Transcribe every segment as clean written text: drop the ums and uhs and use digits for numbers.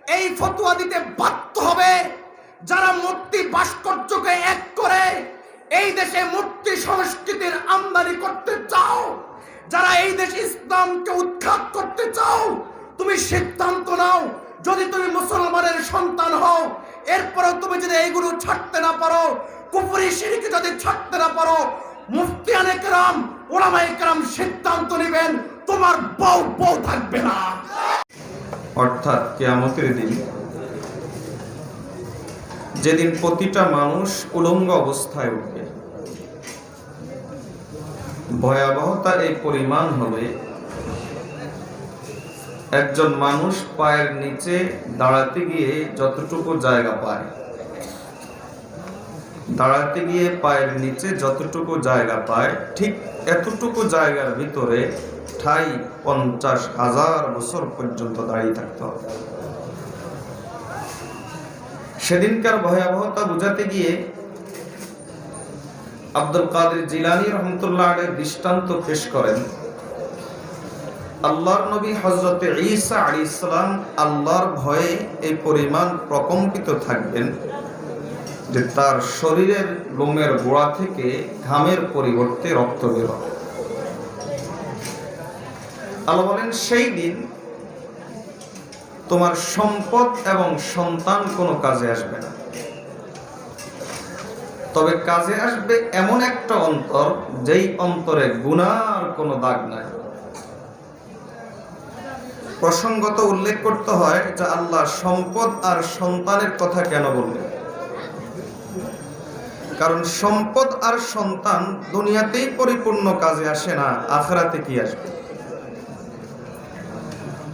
এই ফতোয়া দিতে বাধ্য হবে যারা মূর্তি ভাস্কর্যকে এক করে এই দেশে মূর্তি সংস্কৃতির আমদানি করতে চাও, যারা এই দেশে ইসলামকে উৎখাত করতে চাও। তুমি সিদ্ধান্ত নাও, যদি তুমি মুসলমানের সন্তান হও, এরপরেও তুমি যদি এইগুলো ছাড়তে না পারো, কুফরি শিরক যদি ছাড়তে না পারো, মুফতিয়ানে কেরাম উলামায়ে কেরাম সিদ্ধান্ত নেবেন, তোমার বউ থাকবে না। অর্থাৎ কিয়ামতের দিন, যেদিন প্রতিটা মানুষ উলঙ্গ অবস্থায় উঠবে, ভয়াবহতা এই পরিমাণ হবে, একজন মানুষ পায়ের নিচে দাঁড়াতে গিয়ে যতটুকু জায়গা পায়, দাঁড়াতে গিয়ে পায়ের নিচে যতটুকু জায়গা পায়, ঠিক এতটুকু জায়গার ভিতরে ঠাই 50,000 বছর পর্যন্ত দাঁড়িয়ে থাকতে হবে। সেদিনকার ভয়াবহতা বুঝাতে গিয়ে আব্দুল কাদের জিলানী রহমতুল্লাহ আলাইহি দৃষ্টান্ত পেশ করেন। আল্লাহর নবী হযরতে ঈসা আলাইহিস সালাম আল্লাহর ভয়ে এই পরিমাণ প্রকম্পিত থাকবেন যে তার শরীরের লোমের গোড়া থেকে ঘামের পরিবর্তে রক্ত বের হবে। আল্লাহ বলেন, সেই দিন তোমার সম্পদ এবং সন্তান কোনো কাজে আসবে না, তবে কাজে আসবে এমন একটা অন্তর যেই অন্তরে গুনার কোনো দাগ নাই। প্রসঙ্গত উল্লেখ করতে হয় যে আল্লাহ সম্পদ আর সন্তানের কথা কেন বললেন, কারণ সম্পদ আর সন্তান দুনিয়াতেই পরিপূর্ণ কাজে আসে না, আখিরাতে কি আসবে?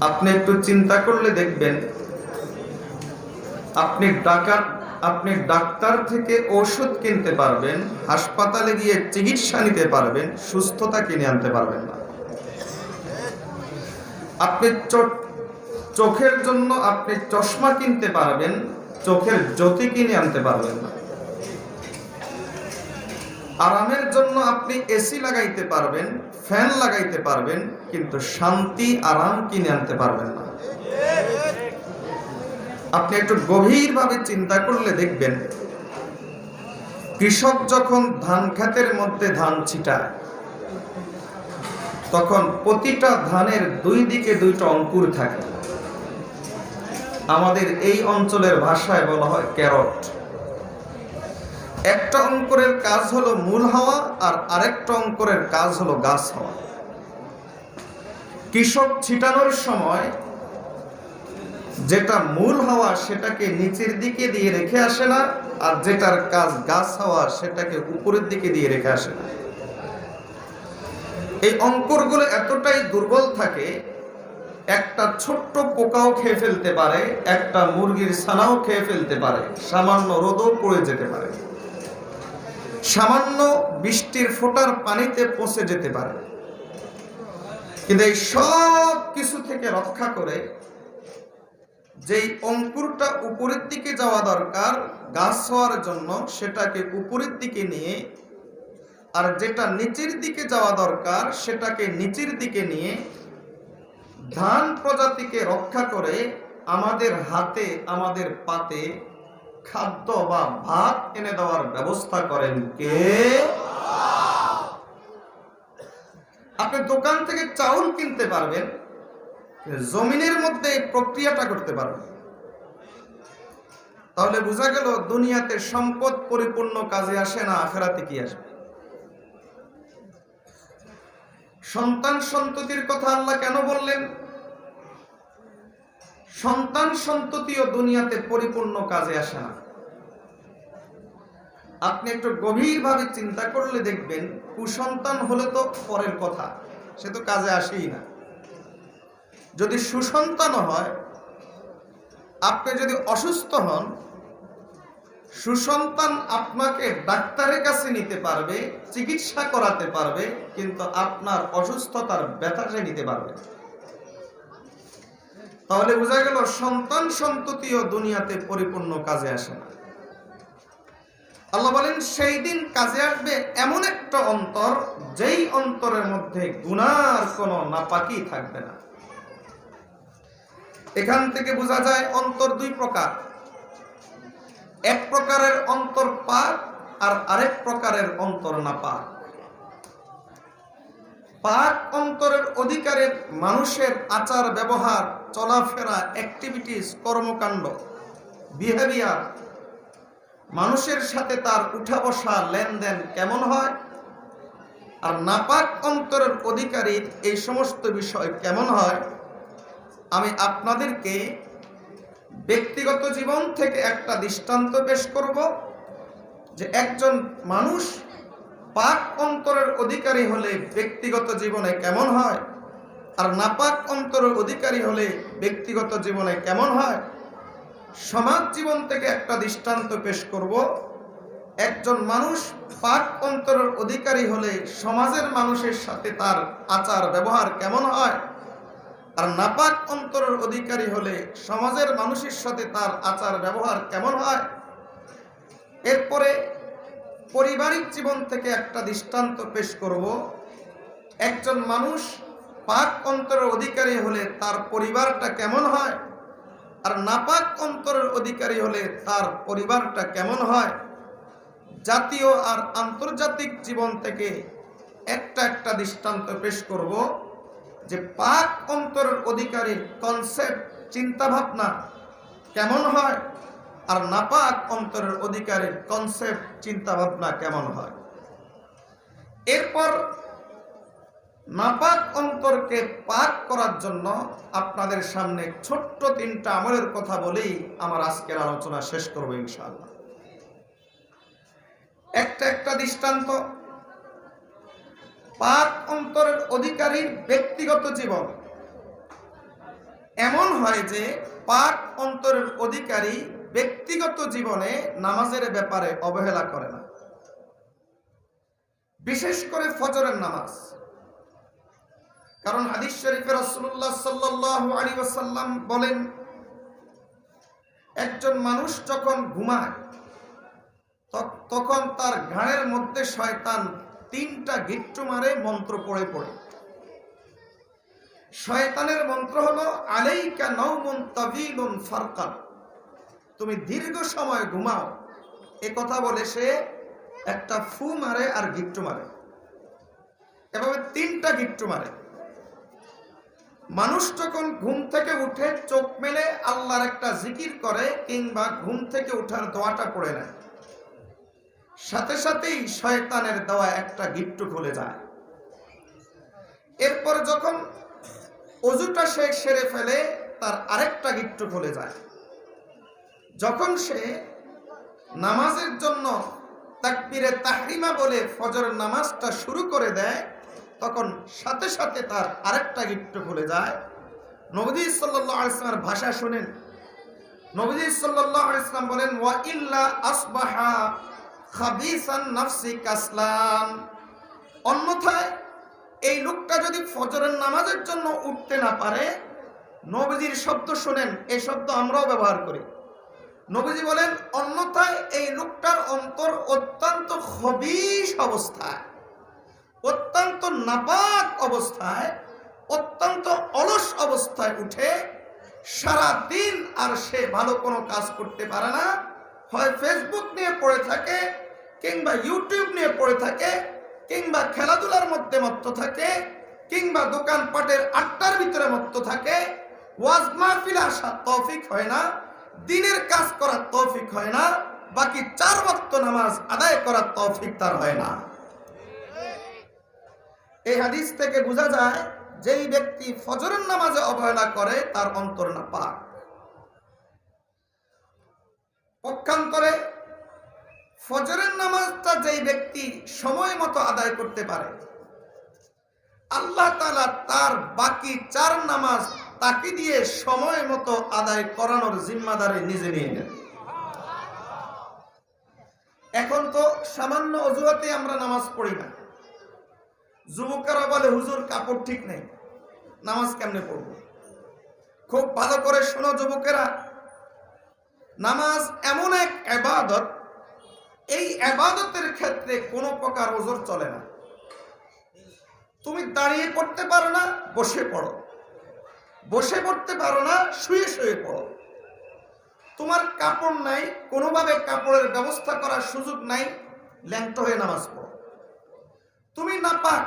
আপনি একটু চিন্তা করলে দেখবেন, আপনি ডাক্তার থেকে ওষুধ কিনতে পারবেন, হাসপাতালে গিয়ে চিকিৎসা নিতে পারবেন, সুস্থতা কিনে আনতে পারবেন না। আপনি চোখের জন্য আপনি চশমা কিনতে পারবেন, চোখের জ্যোতি কিনে আনতে পারবেন না। আরামের জন্য আপনি এসি লাগাইতে পারবেন, ফ্যান লাগাইতে পারবেন, কিন্তু শান্তি আরাম কিনে আনতে পারবেন না। আপনি একটু গভীরভাবে চিন্তা করলে দেখবেন, কৃষক যখন ধান ক্ষেতের মধ্যে ধান ছিটায়, তখন প্রতিটা ধানের দুই দিকে দুইটা অঙ্কুর থাকে। আমাদের এই অঞ্চলের ভাষায় বলা হয় ক্যারট। একটা অঙ্কুরের কাজ হলো মূল হওয়া, আর আরেকটা অঙ্কুরের কাজ হলো গাছ হওয়া। কৃষক ছিটানোর সময় যেটা মূল হওয়া সেটাকে নিচের দিকে দিয়ে রেখে আসে না, আর যেটার কাজ গাছ হওয়া সেটাকে উপরের দিকে দিয়ে রেখে আসে না। এই অঙ্কুরগুলো এতটাই দুর্বল থাকে, একটা ছোট্ট পোকাও খেয়ে ফেলতে পারে, একটা মুরগির ছানাও খেয়ে ফেলতে পারে, সামান্য রোদও পড়ে যেতে পারে, সামান্য বৃষ্টির ফোঁটার পানিতে পচে যেতে পারে। কিন্তু এই সব কিছু থেকে রক্ষা করে যেই অঙ্কুরটা উপরের দিকে যাওয়া দরকার গাছ হওয়ার জন্য, সেটাকে উপরের দিকে নিয়ে, আর যেটা নিচের দিকে যাওয়া দরকার সেটাকে নিচের দিকে নিয়ে ধান প্রজাতিকে রক্ষা করে আমাদের হাতে, আমাদের পাতে খাদ্য বা ভাত এনে দেওয়ার ব্যবস্থা করেন কে? আপনি দোকান থেকে চাউল কিনতে পারবেন, জমিনের মধ্যে এই প্রক্রিয়াটা করতে পারবেন। তাহলে বোঝা গেল দুনিয়াতে সম্পদ পরিপূর্ণ কাজে আসে না, আখিরাতে কি আসবে? সন্তান সন্ততির কথা আল্লাহ কেন বললেন? সন্তান সন্ততিও দুনিয়াতে পরিপূর্ণ কাজে আসে না। আপনি একটু গভীরভাবে চিন্তা করলে দেখবেন, কুসন্তান হলে তো পরের কথা, সে তো কাজে আসেই না। যদি সুসন্তানও হয়, আপনি যদি অসুস্থ হন, সুসন্তান আপনাকে ডাক্তারের কাছে নিতে পারবে, চিকিৎসা করাতে পারবে, কিন্তু আপনার অসুস্থতার ব্যথা সে নিতে পারবে। তাহলে বোঝা গেল সন্তান সন্ততিও দুনিয়াতে পরিপূর্ণ কাজে আসে না। আল্লাহ বলেন, সেই দিন কাজে আসবে এমন একটা অন্তর যেই অন্তরের মধ্যে গুনার কোনো নাপাকি থাকবে না। এখান থেকে বোঝা যায় অন্তর দুই প্রকার। এক প্রকারের অন্তর পাক আর আরেক প্রকারের অন্তর নাপাক। পাক অন্তরের অধিকারের মানুষের আচার ব্যবহার, চলাফেরা, অ্যাক্টিভিটিস, কর্মকাণ্ড, বিহেভিয়ার, মানুষের সাথে তার উঠা বসা, লেনদেন কেমন হয়, আর নাপাক অন্তরের অধিকারীর এই সমস্ত বিষয় কেমন হয়, আমি আপনাদেরকে ব্যক্তিগত জীবন থেকে একটা দৃষ্টান্ত পেশ করব যে একজন মানুষ পাক অন্তরের অধিকারী হলে ব্যক্তিগত জীবনে কেমন হয়, আর নাপাক অন্তরের অধিকারী হলে ব্যক্তিগত জীবনে কেমন হয়। সমাজ জীবন থেকে একটা দৃষ্টান্ত পেশ করব। একজন মানুষ পাক অন্তরের অধিকারী হলে সমাজের মানুষের সাথে তার আচার ব্যবহার কেমন হয়, আর নাপাক অন্তরের অধিকারী হলে সমাজের মানুষের সাথে তার আচার ব্যবহার কেমন হয়। এরপরে পারিবারিক জীবন থেকে একটা দৃষ্টান্ত পেশ করব। একজন মানুষ পাক অন্তরের অধিকারী হলে তার পরিবারটা কেমন হয়, আর নাপাক অন্তরের অধিকারী হলে তার পরিবারটা কেমন হয়। জাতীয় আর আন্তর্জাতিক জীবন থেকে একটা দৃষ্টান্ত পেশ করব যে পাক অন্তরের অধিকারীর কনসেপ্ট, চিন্তাভাবনা কেমন হয়, আর নাপাক অন্তরের অধিকারীর কনসেপ্ট, চিন্তাভাবনা কেমন হয়। এরপর নাপাক অন্তরকে পাক করার জন্য আপনাদের সামনে ছোট্ট 3টা আমলের কথা বলেই আমার আজকের আলোচনা শেষ করব ইনশাআল্লাহ। একটা দৃষ্টান্ত। পাক অন্তরের অধিকারীর ব্যক্তিগত জীবন এমন হয় যে পাক অন্তরের অধিকারী ব্যক্তিগত জীবনে নামাজের ব্যাপারে অবহেলা করে না, বিশেষ করে ফজরের নামাজ। কারণ হাদিস শরীফে রাসূলুল্লাহ সাল্লাল্লাহু আলাইহি ওয়াসাল্লাম বলেন, একজন মানুষ যখন ঘুমায় তখন তার ঘাড়ের মধ্যে শয়তান 3টা গিট্টু মারে মন্ত্র পড়ে পড়ে। শয়তানের মন্ত্র হলো আলাইকা নাওমুন তাবিলুন ফারকান, তুমি দীর্ঘ সময় ঘুমাও। এ কথা বলে সে একটা ফু মারে আর গিট্টু মারে, এভাবে 3টা গিট্টু মারে। মানুষ যখন ঘুম থেকে উঠে চোখ মেলে আল্লাহর একটা জিকির করে কিংবা ঘুম থেকে ওঠার দোয়াটা পড়ে নেয়, সাথে সাথেই শয়তানের দেওয়া একটা গিট্টু খুলে যায়। এরপর যখন ওযুটা সে সেরে ফেলে তার আরেকটা গিট্টু খুলে যায়। যখন সে নামাজের জন্য তাকবীরে তাহরিমা বলে ফজরের নামাজটা শুরু করে দেয় তখন সাথে সাথে তার আরেকটা গিট্টু খুলে যায়। নবী সাল্লাল্লাহু আলাইহি ওয়াসাল্লামের ভাষা শুনেন। নবী সাল্লাল্লাহু আলাইহি ওয়াসাল্লাম বলেন, ওয়া ইল্লা আসবাহা খাবিসান নাফসি কাসলান, অন্যথায় এই লোকটা যদি ফজরের নামাজের জন্য উঠতে না পারে, নবীজির শব্দ শুনেন, এই শব্দ আমরাও ব্যবহার করি। নবীজি বলেন, অন্যথায় এই লোকটার অন্তর অত্যন্ত খবিশ অবস্থায়, অত্যন্ত নাপাক অবস্থায়, অত্যন্ত অলস অবস্থায় উঠে সারা দিন আর সে ভালো কোনো কাজ করতে পারে না। হয় ফেসবুক নিয়ে পড়ে থাকে, কিংবা ইউটিউব নিয়ে পড়ে থাকে, কিংবা খেলাধুলার মধ্যে মত্ত থাকে, কিংবা দোকানপাটের আড্ডার ভিতরে মত্ত থাকে। ওয়াজ মাহফিলে আসার তৌফিক হয় না, দিনের কাজ করার তৌফিক হয় না, বাকি 4 ওয়াক্ত নামাজ আদায় করার তৌফিক তার হয় না। এই হাদিস থেকে বোঝা যায় যেই ব্যক্তি ফজরের নামাজে অবহেলা করে তার অন্তর নাপাক। পক্ষান্তরে ফজরের নামাজটা যেই ব্যক্তি সময় মতো আদায় করতে পারে, আল্লাহ তাআলা তার বাকি 4 নামাজ তাকে দিয়ে সময় মতো আদায় করানোর জিম্মাদারি নিজে নিয়ে নেন। এখন তো সামান্য অজুহাতে আমরা নামাজ পড়ি না। যুবকেরা বলে, হুজুর কাপড় ঠিক নেই, নামাজ কেমনে পড়বো? খুব ভালো করে শোনো যুবকেরা, নামাজ এমন এক ইবাদত, এই ইবাদতের ক্ষেত্রে কোনো প্রকার ওজর চলে না। তুমি দাঁড়িয়ে পড়তে পারো না, বসে পড়ো। বসে পড়তে পারো না, শুয়ে শুয়ে পড়ো। তোমার কাপড় নাই, কোনোভাবে কাপড়ের ব্যবস্থা করার সুযোগ নাই, ল্যাংটো হয়ে নামাজ পড়ো। তুমি নাপাক,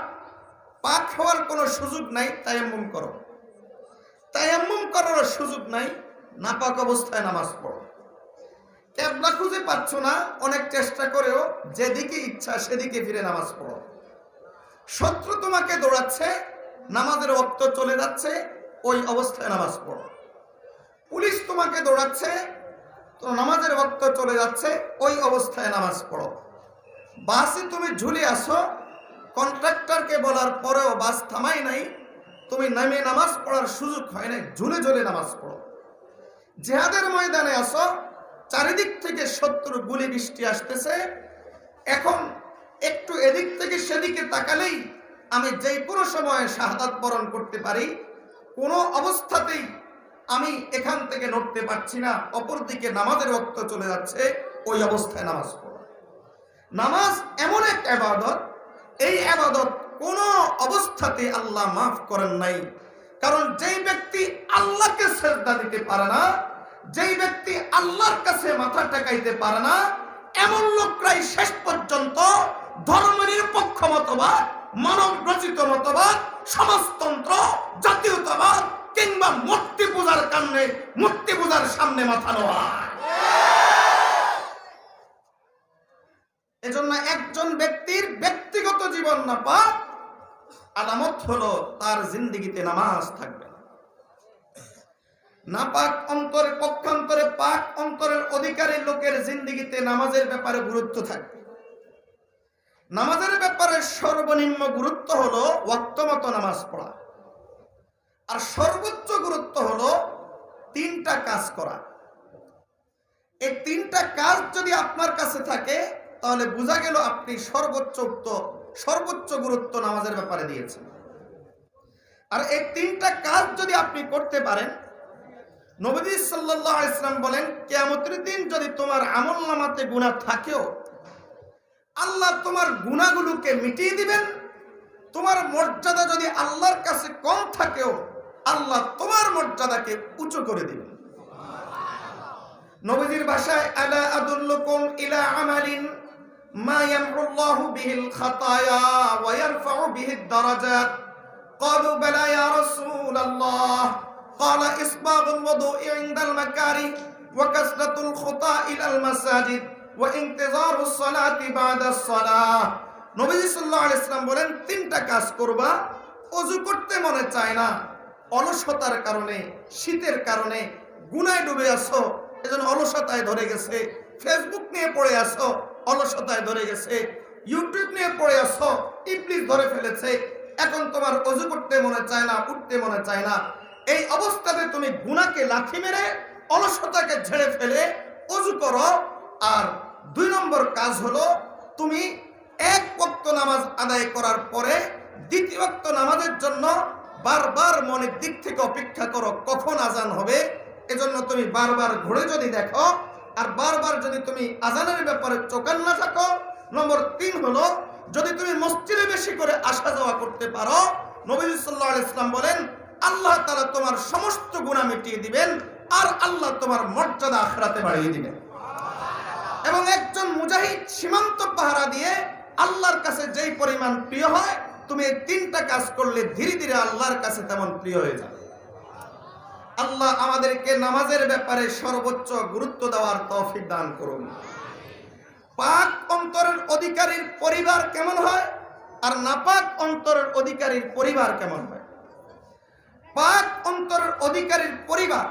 পাক হওয়ার কোনো সুযোগ নাই, তায়াম্মুম করো। তায়াম্মুম করার সুযোগ নাই, নাপাক অবস্থায় নামাজ পড়ো। ক্যাবলা খুঁজে পাচ্ছ না, অনেক চেষ্টা করেও যেদিকে ইচ্ছা সেদিকে ফিরে নামাজ পড়ো। শত্রু তোমাকে দৌড়াচ্ছে, নামাজের ওয়াক্ত চলে যাচ্ছে, ওই অবস্থায় নামাজ পড়ো। পুলিশ তোমাকে দৌড়াচ্ছে, তো নামাজের ওয়াক্ত চলে যাচ্ছে, ওই অবস্থায় নামাজ পড়ো। বাসে তুমি ঝুলে আসো, কন্ট্রাক্টরকে বলার পরেও বাস থামাই নাই, তুমি নামে নামাজ পড়ার সুযোগ হয় নাই, ঝুলে ঝুলে নামাজ পড়ো। জিহাদের ময়দানে আসো, চারিদিক থেকে শত্রু গুলি বৃষ্টি আসতেছে, এখন একটু এদিক থেকে সেদিকে তাকালেই আমি যেই কোনো সময়ে শাহাদাত বরণ করতে পারি, কোনো অবস্থাতেই আমি এখান থেকে নড়তে পারছি না, অপরদিকে নামাজের ওয়াক্ত চলে যাচ্ছে, ওই অবস্থায় নামাজ পড়ো। নামাজ এমন এক ইবাদত, এই ইবাদত কোনো অবস্থাতে আল্লাহ মাফ করেন নাই। কারণ যেই ব্যক্তি আল্লাহকে সিজদা দিতে পারে না, যেই ব্যক্তি আল্লাহর কাছে মাথা টেকাইতে পারে না, এমন লোকরাই শেষ পর্যন্ত ধর্মনিরপেক্ষ মতবাদ, মানব রচিত মতবাদ, সমাজতন্ত্র, জাতীয়তাবাদ কিংবা মূর্তি পূজার কারণে মূর্তি পূজার সামনে মাথা নোয়া। এজন্য একজন ব্যক্তির ব্যক্তিগত জীবন নাপাক, আলামত হলো তার জিন্দেগিতে নামাজ থাকবে না। নাপাক অন্তরে, পক্ষান্তরে পাক অন্তরের অধিকারী লোকের জিন্দেগিতে নামাজের ব্যাপারে গুরুত্ব থাকবে। নামাজের ব্যাপারে সর্বনিম্ন গুরুত্ব হলো ওয়াক্ত মতো নামাজ পড়া, আর সর্বোচ্চ গুরুত্ব হলো তিনটা কাজ করা। এই তিনটা কাজ যদি আপনার কাছে থাকে, তাহলে বোঝা গেল আপনি সর্বোচ্চ গুরুত্ব নামাজের ব্যাপারে দিয়েছেন। আর এই তিনটা কাজ যদি আপনি করতে পারেন, নবী সাল্লাল্লাহু আলাইহি ওয়াসাল্লাম বলেন, কিয়ামতের দিন যদি তোমার আমলনামাতে গুনাহ থাকেও, আল্লাহ তোমার গুনাহগুলোকে মিটিয়ে দিবেন। তোমার মর্যাদা যদি আল্লাহর কাছে কম থাকেও, আল্লাহ তোমার মর্যাদাকে উঁচু করে দিবেন। নবীজির ভাষায়, আলা আদুল্লুকুম ইলা আমালিন মা ইয়ামহুল্লাহু বিহিল খাতায়া ওয়া ইয়ারফাউ বিহিদ দারাজাত। ক্বালু বালা ইয়া রাসূলাল্লাহ। ক্বালা ইসবাগুল ওযুই ইনদাল মাকারি ওয়া কাসরাতুল খুতা ইলাল মাসাজিদ ওয়া ইনতিজারুস সালাতি বাদাস সালাহ। নবীজি সাল্লাল্লাহু আলাইহি ওয়াসাল্লাম বলেন, তিনটা কাজ করবা, ওযু করতে মনে চায় না, অলসতার কারণে, শীতের কারণে গুনায় ডুবে আছো, এজন্য অলসতায় ধরে গেছে। ফেসবুক নিয়ে পড়ে আছো, অলসতায় ধরে গেছে। ইউটিউব নিয়ে পড়ে আছো, ইবলিস ধরে ফেলেছে, এখন তোমার ওযু করতে মনে চায় না, উঠতে মনে চায় না। এই অবস্থাতে তুমি গুনাহকে লাথি মেরে অলসতাকে ঝেড়ে ফেলে ওযু করো। আর 2 নম্বর কাজ হলো, তুমি এক ওয়াক্ত নামাজ আদায় করার পরে দ্বিতীয় ওয়াক্ত নামাজের জন্য বারবার মনের দিক থেকে অপেক্ষা করো কখন আজান হবে। এজন্য তুমি বারবার ঘুরে যদি দেখো, আর বারবার যদি তুমি আজানের ব্যাপারে চোখান না থাকো। নম্বর 3 হলো, যদি তুমি মসজিদে বেশি করে আসা যাওয়া করতে পারো, নবী সাল্লাল্লাহু আলাইহি ওয়াসাল্লাম বলেন, আল্লাহ তাআলা তোমার সমস্ত গুনাহ মিটিয়ে দিবেন, আর আল্লাহ তোমার মর্যাদা আখিরাতে বাড়িয়ে দিবেন। এবং একজন মুজাহিদ সীমান্ত পাহারা দিয়ে আল্লাহর কাছে যেই পরিমাণ প্রিয় হয়, তুমি এই তিনটা কাজ করলে ধীরে ধীরে আল্লাহর কাছে তেমন প্রিয় হয়ে যাবে। আল্লাহ আমাদেরকে নামাজের ব্যাপারে সর্বোচ্চ গুরুত্ব দেওয়ার তৌফিক দান করুন। পাক অন্তরের অধিকারীর পরিবার কেমন হয়, আর নাপাক অন্তরের অধিকারীর পরিবার কেমন হয়? পাক অন্তরের অধিকারীর পরিবার,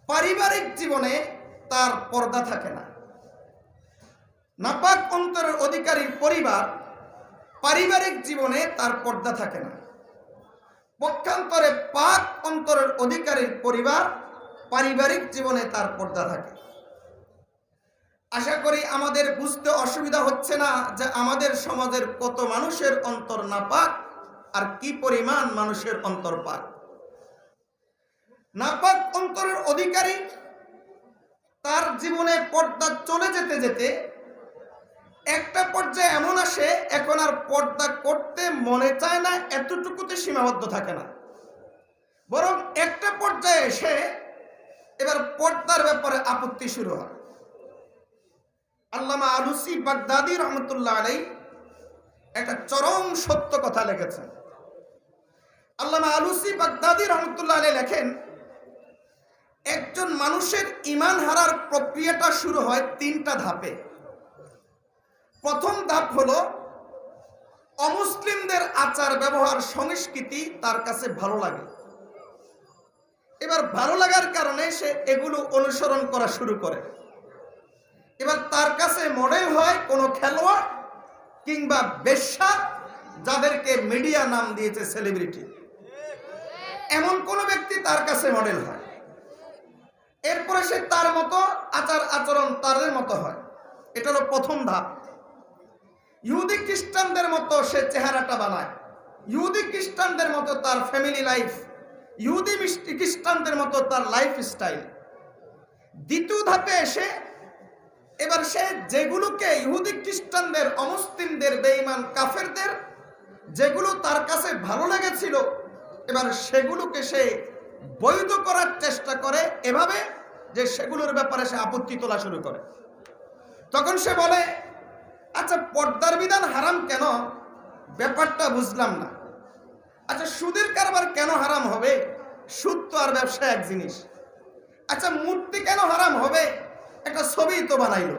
পারিবারিক জীবনে তার পর্দা থাকে না। নাপাক অন্তরের অধিকারীর পরিবার, পারিবারিক জীবনে তার পর্দা থাকে না। পক্ষান্তরে পাক অন্তরের অধিকারীর পরিবার, পারিবারিক জীবনে তার পর্দা থাকে। আশা করি আমাদের বুঝতে অসুবিধা হচ্ছে না যে আমাদের সমাজের কত মানুষের অন্তর নাপাক আর কি পরিমাণ মানুষের অন্তর পাক। নাপাক অন্তরের অধিকারী, তার জীবনে পর্দা চলে যেতে যেতে একটা পর্যায়ে এমন আসে, এখন আর পর্দা করতে মনে চায় না, এতটুকুতে সীমাবদ্ধ থাকে না। বরং একটা পর্যায়ে এসে এবার পর্দার ব্যাপারে আপত্তি শুরু হয়। আল্লামা আলুসি বাগদাদি রহমতুল্লাহ আলাইহি একটা চরম সত্য কথা লিখেছেন। আল্লামা আলুসি বাগদাদি রহমতুল্লাহ আলাইহি লেখেন, একজন মানুষের ঈমান হারার প্রক্রিয়াটা শুরু হয় 3টা ধাপে। প্রথম ধাপ হলো অমুসলিমদের আচার ব্যবহার সংস্কৃতি তার কাছে ভালো লাগে। এবার ভালো লাগার কারণে সে এগুলো অনুসরণ করা শুরু করে। এবার তার কাছে মডেল হয় কোনো খেলোয়াড় কিংবা বেশ্যা, যাদেরকে মিডিয়া নাম দিয়েছে সেলিব্রিটি, এমন কোন ব্যক্তি তার কাছে মডেল হয়। এরপরে সে তার মতো আচার আচরণ তাদের মতো হয়। এটা হলো প্রথম ধাপ। ইহুদি খ্রিস্টানদের মতো সে চেহারাটা বানায়, ইহুদি খ্রিস্টানদের মতো তার ফ্যামিলি লাইফ, ইহুদি খ্রিস্টানদের মতো তার লাইফ স্টাইল। দ্বিতীয় ধাপে এসে এবার সে যেগুলোকে ইহুদি খ্রিস্টানদের, অমুসলিমদের, বেঈমান কাফেরদের যেগুলো তার কাছে ভালো লেগেছিল, এবার সেগুলোকে সে বৈধ করার চেষ্টা করে, এভাবে যে সেগুলোর ব্যাপারে সে আপত্তি তোলা শুরু করে। তখন সে বলে, আচ্ছা পর্দার বিধান হারাম কেন, ব্যাপারটা বুঝলাম না। আচ্ছা সুদের কারবার কেন হারাম হবে, সুদ তো আর ব্যবসা এক জিনিস। আচ্ছা মূর্তি কেন হারাম হবে, একটা ছবি তো বানাইলো।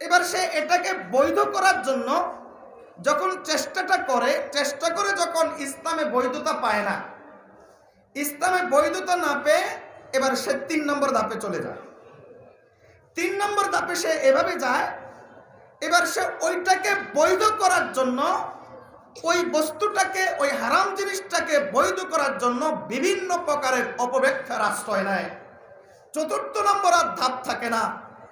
এবার সে এটাকে বৈধ করার জন্য যখন চেষ্টা করে যখন ইসলামে বৈধতা পায় না, ইসলামে বৈধতা না পেয়ে এবার সে 3 নম্বর ধাপে চলে যায়। 3 নম্বর ধাপে সে এভাবে যায়, এবার সে ওইটাকে বৈধ করার জন্য, ওই বস্তুটাকে, ওই হারাম জিনিসটাকে বৈধ করার জন্য বিভিন্ন প্রকারের অপব্যাখ্যার আশ্রয় নেয়। 4র্থ নম্বর আর ধাপ থাকে না।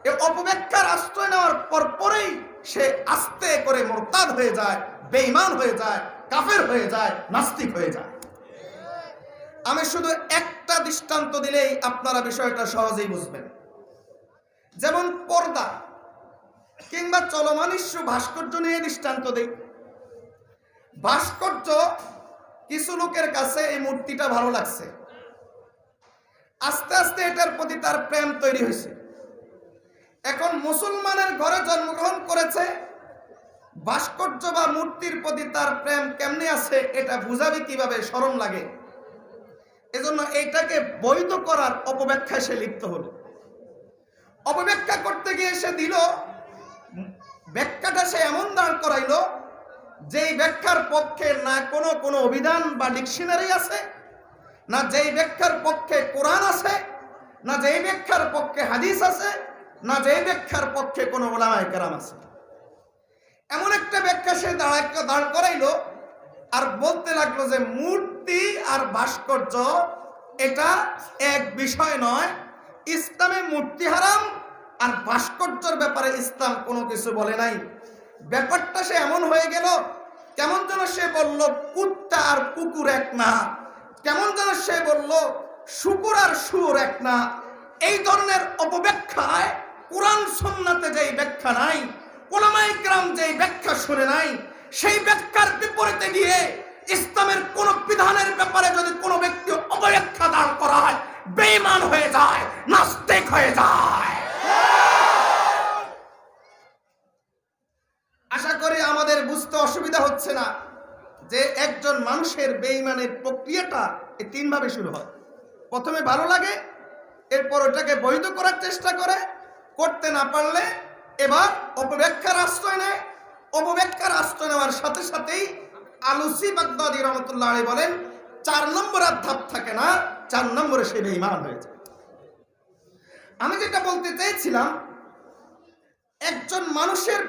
এই অপব্যাখ্যার আশ্রয় নেওয়ার পরেই সে আস্তে করে মুরতাদ হয়ে যায়, বেঈমান হয়ে যায়, কাফের হয়ে যায়, নাস্তিক হয়ে যায়। আমি শুধু একটা দৃষ্টান্ত দিলেই আপনারা বিষয়টা সহজেই বুঝবেন। যেমন পর্দা কিংবা চলমান ইস্যু ভাস্কর্য নিয়ে দৃষ্টান্ত দেই। ভাস্কর্য, কিছু লোকের কাছে এই মূর্তিটা ভালো লাগছে, আস্তে আস্তে এটার প্রতি তার প্রেম তৈরি হয়েছে। এখন মুসলমানের ঘরে জন্মগ্রহণ করেছে, ভাস্কর্য বা মূর্তির প্রতি তার প্রেম কেমনে আছে এটা বুঝাবে কিভাবে, শরম লাগে। এজন্য এইটাকে বৈধ করার অপব্যাখ্যায় সে লিপ্ত হলো। অপব্যাখ্যা করতে গিয়ে সে দিল ব্যাখ্যাটা, সে এমন দাঁড় করাইলো যেই ব্যাখ্যার পক্ষে না কোনো অভিধান বা ডিকশনারি আছে, না যেই ব্যাখ্যার পক্ষে কোরআন আছে, না যেই ব্যাখ্যার পক্ষে হাদিস আছে, না যেই ব্যাখ্যার পক্ষে কোনো উলামায়ে কেরাম আছে। এমন একটা ব্যাখ্যা সে দাঁড় করাইলো আর বলতে লাগলো যে মূর্তি আর ভাস্কর্য এটা এক বিষয় নয়, ইসলামে মূর্তি হারাম আর ভাস্কর্যের ব্যাপারে ইসলাম কোনো কিছু বলে নাই। ব্যাপারটা সে এমন হয়ে গেল, কেমন যেন সে বলল কুত্তা আর কুকুর এক না, কেমন যেন সে বলল শুকুর আর সুর এক না। এই ধরনের অপব্যাখ্যায় কোরআন সুন্নাতে যেই ব্যাখ্যা নাই, উলামায়ে কেরাম যেই ব্যাখ্যা শুনে নাই, সেই ব্যাখ্যার বিপরীতে গিয়ে ইসলামের কোন বিধানের ব্যাপারে যদি কোনো ব্যক্তি অপব্যাখ্যা দাঁড় করায়, বেঈমান হয়ে যায়, নাস্তিক হয়ে যায়। আশা করি আমাদের বুঝতে অসুবিধা হচ্ছে না যে একজন মানুষের বেঈমানের প্রক্রিয়াটা এই 3 ভাবে শুরু হয়। প্রথমে ভালো লাগে, এরপর ওটাকে বৈধ করার চেষ্টা করে, করতে না পারলে এবার অপব্যাখ্যার আশ্রয় নেয়। অপব্যাখ্যার আশ্রয় নেওয়ার সাথে সাথেই আলুসি বাগদাদি রহমতুল্লাহ আলাইহি বলেন 4 নম্বর আর ধাপ থাকে না, 4 নম্বরে সে বেঈমান হয়ে যায়। আমি যেটা বলতে চাইছিলাম, একজন মানুষের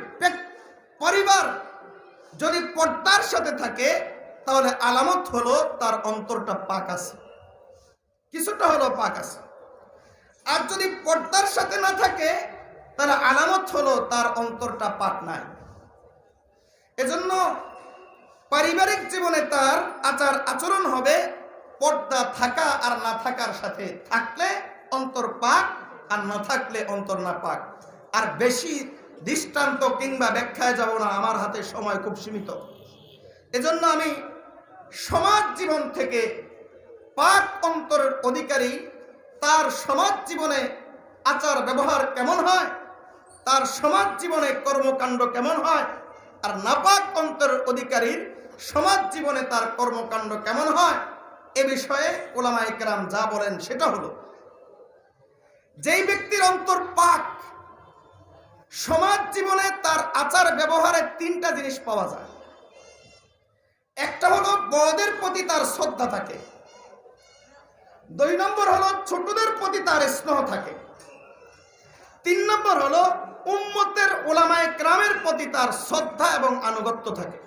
পরিবার যদি পর্দার সাথে থাকে তাহলে আলামত হলো তার অন্তরটা পাক আছে, কিছুটা হলো পাক আছে। আর যদি পর্দার সাথে না থাকে তাহলে আলামত হলো তার অন্তরটা পাক নাই। এজন্য পারিবারিক জীবনে তার আচার আচরণ হবে পর্দা থাকা আর না থাকার সাথে, থাকলে অন্তর পাক আর না থাকলে অন্তর না পাক। আর বেশি দৃষ্টান্ত কিংবা ব্যাখ্যায় যাব না, আমার হাতে সময় খুব সীমিত। এজন্য আমি সমাজ জীবন থেকে পাক অন্তরের অধিকারী তার সমাজ জীবনে আচার ব্যবহার কেমন হয়, তার সমাজ জীবনে কর্মকাণ্ড কেমন হয়, আর নাপাক অন্তরের অধিকারীর সমাজ জীবনে তার কর্মকাণ্ড কেমন হয়, এ বিষয়ে উলামায়ে কেরাম যা বলেন সেটা হলো, যেই ব্যক্তির অন্তর পাক, সমাজ জীবনে তার আচার ব্যবহারে তিনটা জিনিস পাওয়া যায়। একটা হলো বড়দের প্রতি তার শ্রদ্ধা থাকে, 2 নম্বর হলো ছোটদের প্রতি তার স্নেহ থাকে, 3 নম্বর হলো উম্মতের উলামায়ে কেরামের প্রতি তার শ্রদ্ধা এবং আনুগত্য থাকে।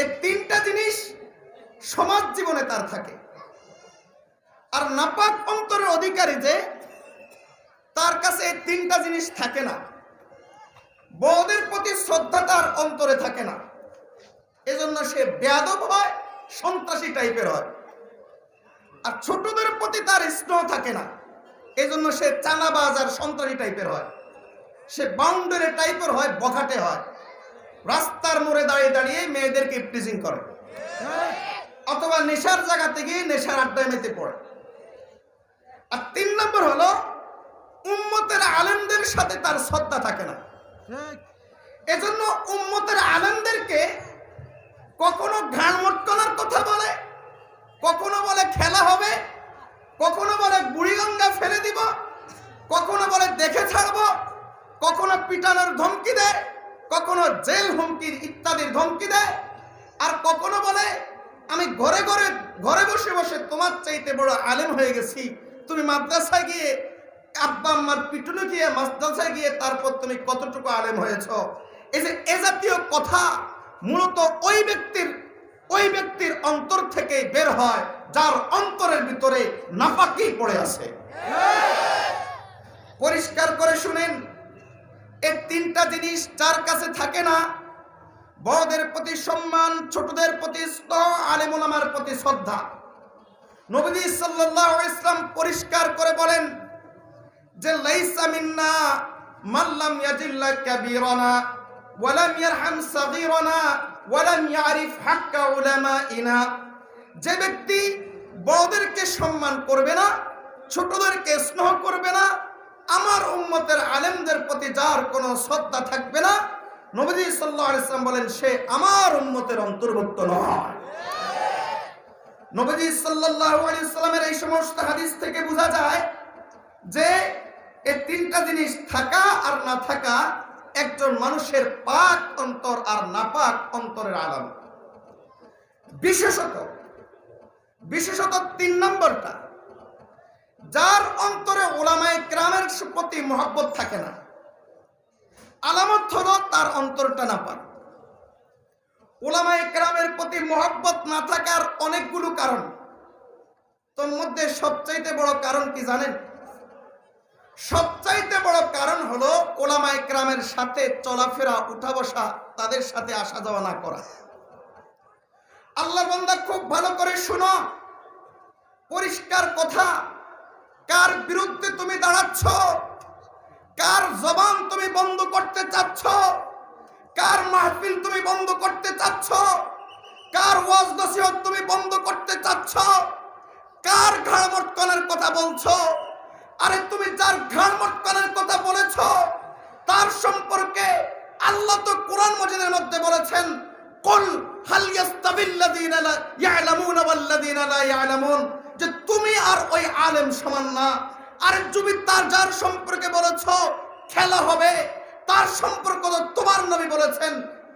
এই তিনটা জিনিস সমাজ জীবনে তার থাকে। আর নাপাক অন্তরের অধিকারী যে, তার কাছে এই তিনটা জিনিস থাকে না। বড়দের প্রতি শ্রদ্ধা তার অন্তরে থাকে না, এজন্য সে বেয়াদব হয়, সন্ত্রাসী টাইপের হয়। আর ছোটদের প্রতি তার স্নেহ থাকে না, এজন্য সে চাঁদাবাজ আর সন্ত্রাসী টাইপের হয়। সে বাউন্ডারি টাইপের হয়, বখাটে হয়, রাস্তার মোড়ে দাঁড়িয়ে দাঁড়িয়ে মেয়েদেরকে ইপটিজিং করে, অথবা নেশার জায়গাতে গিয়ে নেশার আড্ডায় মেতে পড়ে। আর 3 নম্বর হলো উম্মতের আলেমদের সাথে তার শ্রদ্ধা থাকে না, এজন্য উম্মতের আলেমদেরকে কখনো ঘাড় মটকানোর কথা বলে, কখনো বলে খেলা হবে, কখনো বলে বুড়িগঙ্গা ফেলে দিব, কখনো বলে দেখে ছাড়বো, কখনো পিটানোর ধমকি দেয়, কখনো জেল হুমকির ইত্যাদির ধমকি দেয়, আর কখনো বলে আমি ঘরে বসে বসে তোমার চাইতে বড় আলেম হয়ে গেছি, তুমি মাদ্রাসায় গিয়ে আব্বা আম্মার পিটুনি গিয়ে মাদ্রাসায় গিয়ে তারপর তুমি কতটুকু আলেম হয়েছ। এই যে এ জাতীয় কথা মূলত ওই ব্যক্তির অন্তর থেকে বের হয়, যার অন্তরের ভিতরে নাপাকি পড়ে আছে। পরিষ্কার করে শুনেন, এই তিনটা জিনিস যার কাছে থাকে না, বড়দের প্রতি সম্মান, ছোটদের প্রতি স্নেহ, আলেম ওলামার প্রতি শ্রদ্ধা। নবী সাল্লাল্লাহু আলাইহি ওয়াসাল্লাম পরিষ্কার করে বলেন যে লাইসা মিন্না মান লাম ইয়াজিল্লা কাবীরানা ওয়া লাম ইয়ারহাম সাগীরানা ওয়া লাম ইয়ারিফ হাক্কা উলামাইনা। যে ব্যক্তি বড়দেরকে সম্মান করবে না, ছোটদেরকে স্নেহ করবে না, আমার উম্মতের আলেমদের প্রতি যার কোনো শ্রদ্ধা থাকবে না, নবী সাল্লাল্লাহু আলাইহি ওয়াসাল্লাম বলেন সে আমার উম্মতের অন্তর্ভুক্ত নয়। নবী সাল্লাল্লাহু আলাইহি ওয়াসাল্লামের এই সমস্ত হাদিস থেকে বোঝা যায় যে এই তিনটা জিনিস থাকা আর না থাকা একজন মানুষের পাক অন্তর আর নাপাক অন্তরের আলামত। বিশেষত 3 নম্বরটা, যার অন্তরে উলামায়ে কেরামের প্রতি মহব্বত থাকে না, আলামত হলো তার অন্তরটা নাপাক। উলামায়ে কেরামের প্রতি মহব্বত না থাকার অনেকগুলো কারণ, তোর মধ্যে সবচাইতে বড় কারণ কি জানেন? সবচাইতে বড় কারণ হলো উলামায়ে কেরামের সাথে চলাফেরা, উঠা বসা, তাদের সাথে আসা যাওয়া না করা। আল্লাহর বান্দা খুব ভালো করে শুনো, পরিষ্কার কথা, কার বিরুদ্ধে তুমি দাঁড়াচ্ছ, কার জবান তুমি বন্ধ করতে চাচ্ছ, কার মাহফিল তুমি বন্ধ করতে চাচ্ছ, কার ওয়াজ নসিহত তুমি বন্ধ করতে চাচ্ছ, কার ঘাড় মটকানোর কথা বলছো। আরে তুমি যার ঘাড় মটকানোর কথা বলেছো তার সম্পর্কে আল্লাহ তো কোরআন মাজিদের মধ্যে বলেছেন, কুল হাল ইয়াস্তাবিল্লাযীনা লা ইয়ালামুনা ওয়াল্লাযীনা লা ইয়ালামুন, যে তুমি আর ওই আলেম সমান না। আর তুমি যার সম্পর্কে বলেছো খেলা হবে, তার সম্পর্ক তো তোমার নবী বলেছেন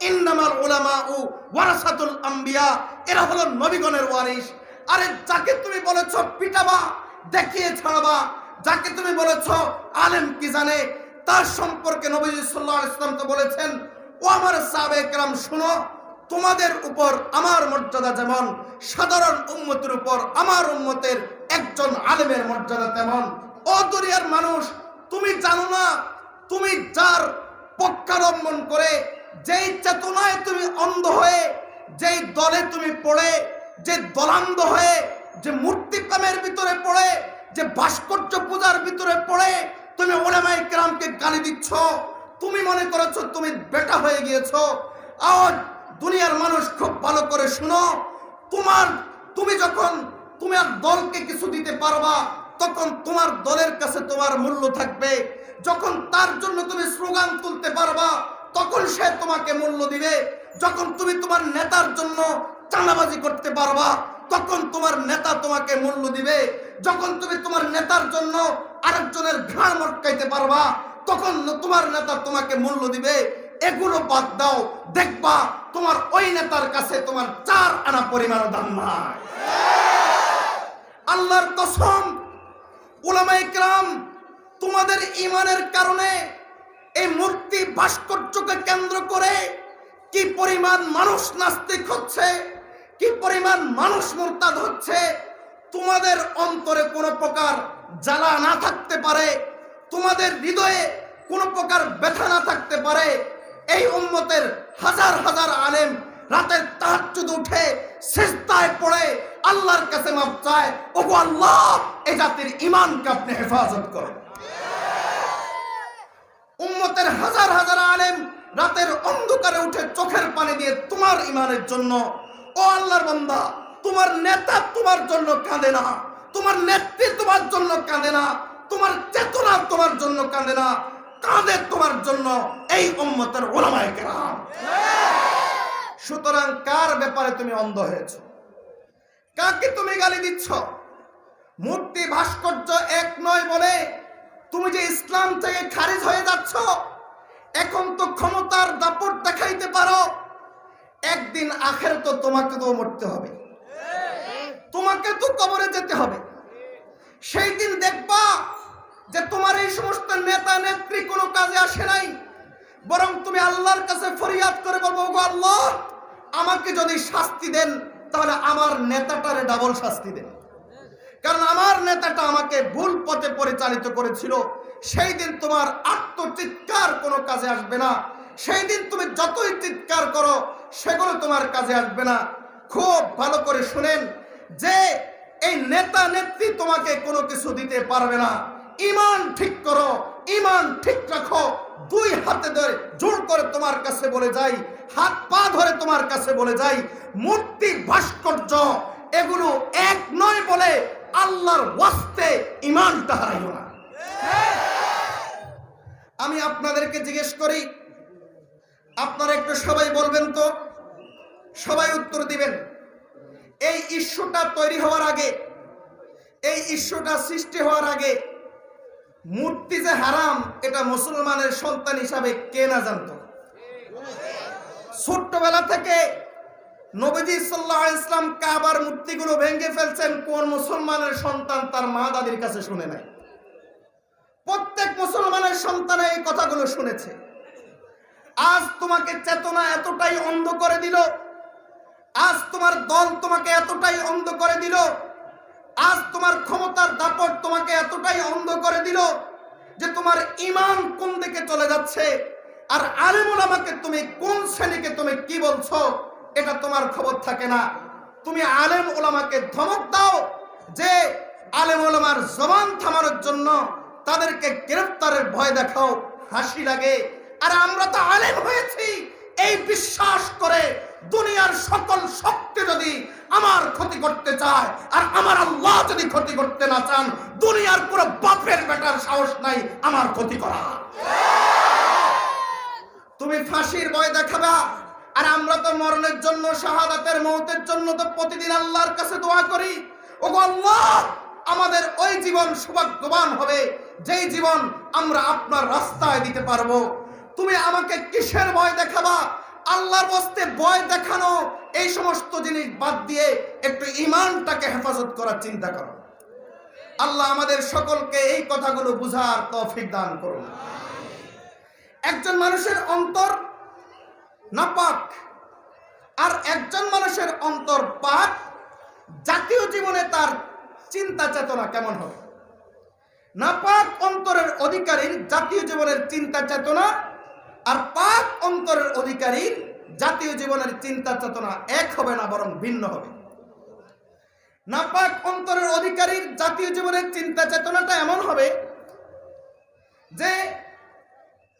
ইন্নামাল উলামাউ ওয়ারাসাতুল আম্বিয়া, এরা হলো নবীগণের ওয়ারিস। আরে যাকে তুমি বলেছো পিটাবা, দেখিয়ে ছাড়বা, যাকে তুমি বলেছো আলেম কি জানে, তার সম্পর্কে নবী সাল্লাল্লাহু আলাইহি ওয়াসাল্লাম তো বলেছেন, ও আমার সাহাবায়ে কেরাম শুনো, তোমাদের উপর আমার মর্যাদা যেমন, সাধারণ উম্মতের উপর আমার উম্মতের একজন আলেমের মর্যাদা তেমন। ও দুনিয়ার মানুষ, তুমি জানো না তুমি যার পক্ষাবলম্বন করে, যেই চেতনায় তুমি অন্ধ হয়ে, যেই দলে তুমি পড়ে, যে দলান্ধ হয়ে, যে মূর্তি প্রেমের ভিতরে পড়ে, যে ভাস্কর্য পূজার ভিতরে পড়ে তুমি উলামায়ে কেরামকে গালি দিচ্ছ, তুমি মনে করেছো তুমি বেটা হয়ে গিয়েছো। আজ দুনিয়ার মানুষ খুব ভালো করে শুনো, তুমি যখন তোমার দলকে কিছু দিতে পারবা, তখন তোমার দলের কাছে তোমার মূল্য থাকবে। যখন তার জন্য তুমি স্লোগান তুলতে পারবা, তখন সে তোমাকে মূল্য দিবে। যখন তুমি তোমার নেতার জন্য চাঁদাবাজি করতে পারবা, তখন তোমার নেতা তোমাকে মূল্য দিবে। যখন তুমি তোমার নেতার জন্য আরেকজনের ঘাড় মটকাইতে পারবা, তখন তোমার নেতা তোমাকে মূল্য দিবে। এগুলো বাদ দাও, দেখবা তোমার ওই নেতার কাছে তোমার 4 আনা পরিমাণ দাম নাই। আল্লাহর কসম, উলামায়ে কেরাম তোমাদের ঈমানের কারণে এই মূর্তি ভাস্কর্যকে কেন্দ্র করে কি পরিমাণ মানুষ নাস্তিক হচ্ছে, কি পরিমাণ মানুষ মুরতাদ হচ্ছে। তোমাদের অন্তরে কোনো প্রকার জ্বালা না থাকতে পারে, তোমাদের হৃদয়ে কোনো প্রকার ব্যথা না থাকতে পারে। এই উম্মতের হাজার হাজার আলেম রাতের তাহাজ্জুদ উঠে সিজদায় পড়ে আল্লাহর কাছে মাফ চায়, ওগো আল্লাহ এই জাতির ঈমানকে আপনি হেফাজত করেন। উম্মতের হাজার হাজার আলেম রাতের অন্ধকারে উঠে চোখের পানি দিয়ে তোমার ঈমানের জন্য, ও আল্লাহর বান্দা, তোমার নেতা তোমার জন্য কাঁদে না, তোমার নেত্রী তোমার জন্য কাঁদে না, তোমার চেতনা তোমার জন্য কাঁদে না, কাঁদে তোমার জন্য এই উম্মতের উলামায়ে কেরাম। সুতরাং কার ব্যাপারে তুমি অন্ধ হয়েছো? কাকে তুমি গালি দিচ্ছ? মূর্তি ভাস্কর্য এক নয় বলে তুমি যে ইসলাম থেকে খারিজ হয়ে যাচ্ছ। এখন তো ক্ষমতার দাপট দেখাইতে পারো, একদিন আখের তো তোমাকে তো মরতে হবে, তোমাকে তো কবরে যেতে হবে। সেই দিন দেখবা যে তোমার এই সমস্ত নেতা নেত্রী কোনো কাজে আসে নাই, বরং তুমি আল্লাহর কাছে ফরিয়াদ করে বলবো, ওগো আল্লাহ আমাকে যদি শাস্তি দেন তাহলে আমার নেতাটারে ডাবল শাস্তি দেন, কারণ আমার নেতাটা আমাকে ভুল পথে পরিচালিত করেছিল। সেই দিন তোমার আত্মচিৎকার কোনো কাজে আসবে না। সেই দিন তুমি যতই চিৎকার করো সেগুলো তোমার কাজে আসবে না। খুব ভালো করে শুনেন যে এই নেতা নেত্রী তোমাকে কোনো কিছু দিতে পারবে না। ঈমান ঠিক করো, ঈমান ঠিক রাখো। 2 হাতে ধরে জোর করে তোমার কাছে বলে যাই, হাত পা ধরে তোমার কাছে বলে যাই, মূর্তি ভাস্কর্য এগুলো এক নয় বলে আল্লাহর ওয়াস্তে ঈমানটা হারাইও না। আমি আপনাদেরকে জিজ্ঞেস করি, আপনারা একটু সবাই বলবেন তো, সবাই উত্তর দিবেন। এই ইস্যুটা তৈরি হওয়ার আগে, এই ইস্যুটা সৃষ্টি হওয়ার আগে মূর্তি যে হারাম এটা মুসলমানের সন্তান হিসাবে কে না জানতো? ছোট্টবেলা থেকে নবীজি সাল্লাল্লাহু আলাইহি ওয়াসাল্লাম কাবার মূর্তিগুলো ভেঙে ফেলছেন, কোন মুসলমানের সন্তান তার মা দাদির কাছে শুনে নাই? প্রত্যেক মুসলমানের সন্তান এই কথাগুলো শুনেছে। আজ তোমাকে চেতনা এতটাই অন্ধ করে দিল, আজ তোমার দল তোমাকে এতটাই অন্ধ করে দিল, আজ তোমার ক্ষমতার দাপট তোমাকে এতটাই অন্ধ করে দিল যে তোমার ঈমান কোন দিকে চলে যাচ্ছে আর আলেম ওলামাকে তুমি কোন শ্রেণীকে তুমি কি বলছো এটা তোমার খবর থাকে না। তুমি আলেম ওলামাকে ধমক দাও যে আলেম ওলামার জবান থামানোর জন্য তাদেরকে গ্রেফতারের ভয় দেখাও, হাসি লাগে। আর আমরা তো আলেম হয়েছি এই বিশ্বাস করে দুনিয়ার সকল শক্তি যদি আমার ক্ষতি করতে চায় আর আমার আল্লাহ যদি ক্ষতি করতে না চান, দুনিয়ার পুরো বাপের বেটার সাহস নাই আমার ক্ষতি করা। তুমি ফাঁসির ভয় দেখাবা, আর আমরা তো মরণের জন্য, শাহাদাতের মওতের জন্য তো প্রতিদিন আল্লাহর কাছে দোয়া করি, ওগো আল্লাহ আমাদের ওই জীবন সৌভাগ্যবান হবে যেই জীবন আমরা আপনার রাস্তায় দিতে পারবো। তুমি আমাকে কিসের ভয় দেখাবা? আল্লাহর ওয়াস্তে ভয় দেখানো এই সমস্ত জিনিস বাদ দিয়ে একটু ঈমানটাকে হেফাজত করার চিন্তা করো। আল্লাহ আমাদের সকলকে এই কথাগুলো বুঝার তৌফিক দান করুন। একজন মানুষের অন্তর নাপাক আর একজন মানুষের অন্তর পাক, জাতীয় জীবনে তার চিন্তা চেতনা কেমন হবে? নাপাক অন্তরের অধিকারীর জাতীয় জীবনের চিন্তা চেতনা আর পাক অন্তরের অধিকারীর জাতীয় জীবনের চিন্তা চেতনা এক হবে না, বরং ভিন্ন হবে। নাপাক অন্তরের অধিকারীর জাতীয় জীবনের চিন্তা চেতনাটা এমন হবে যে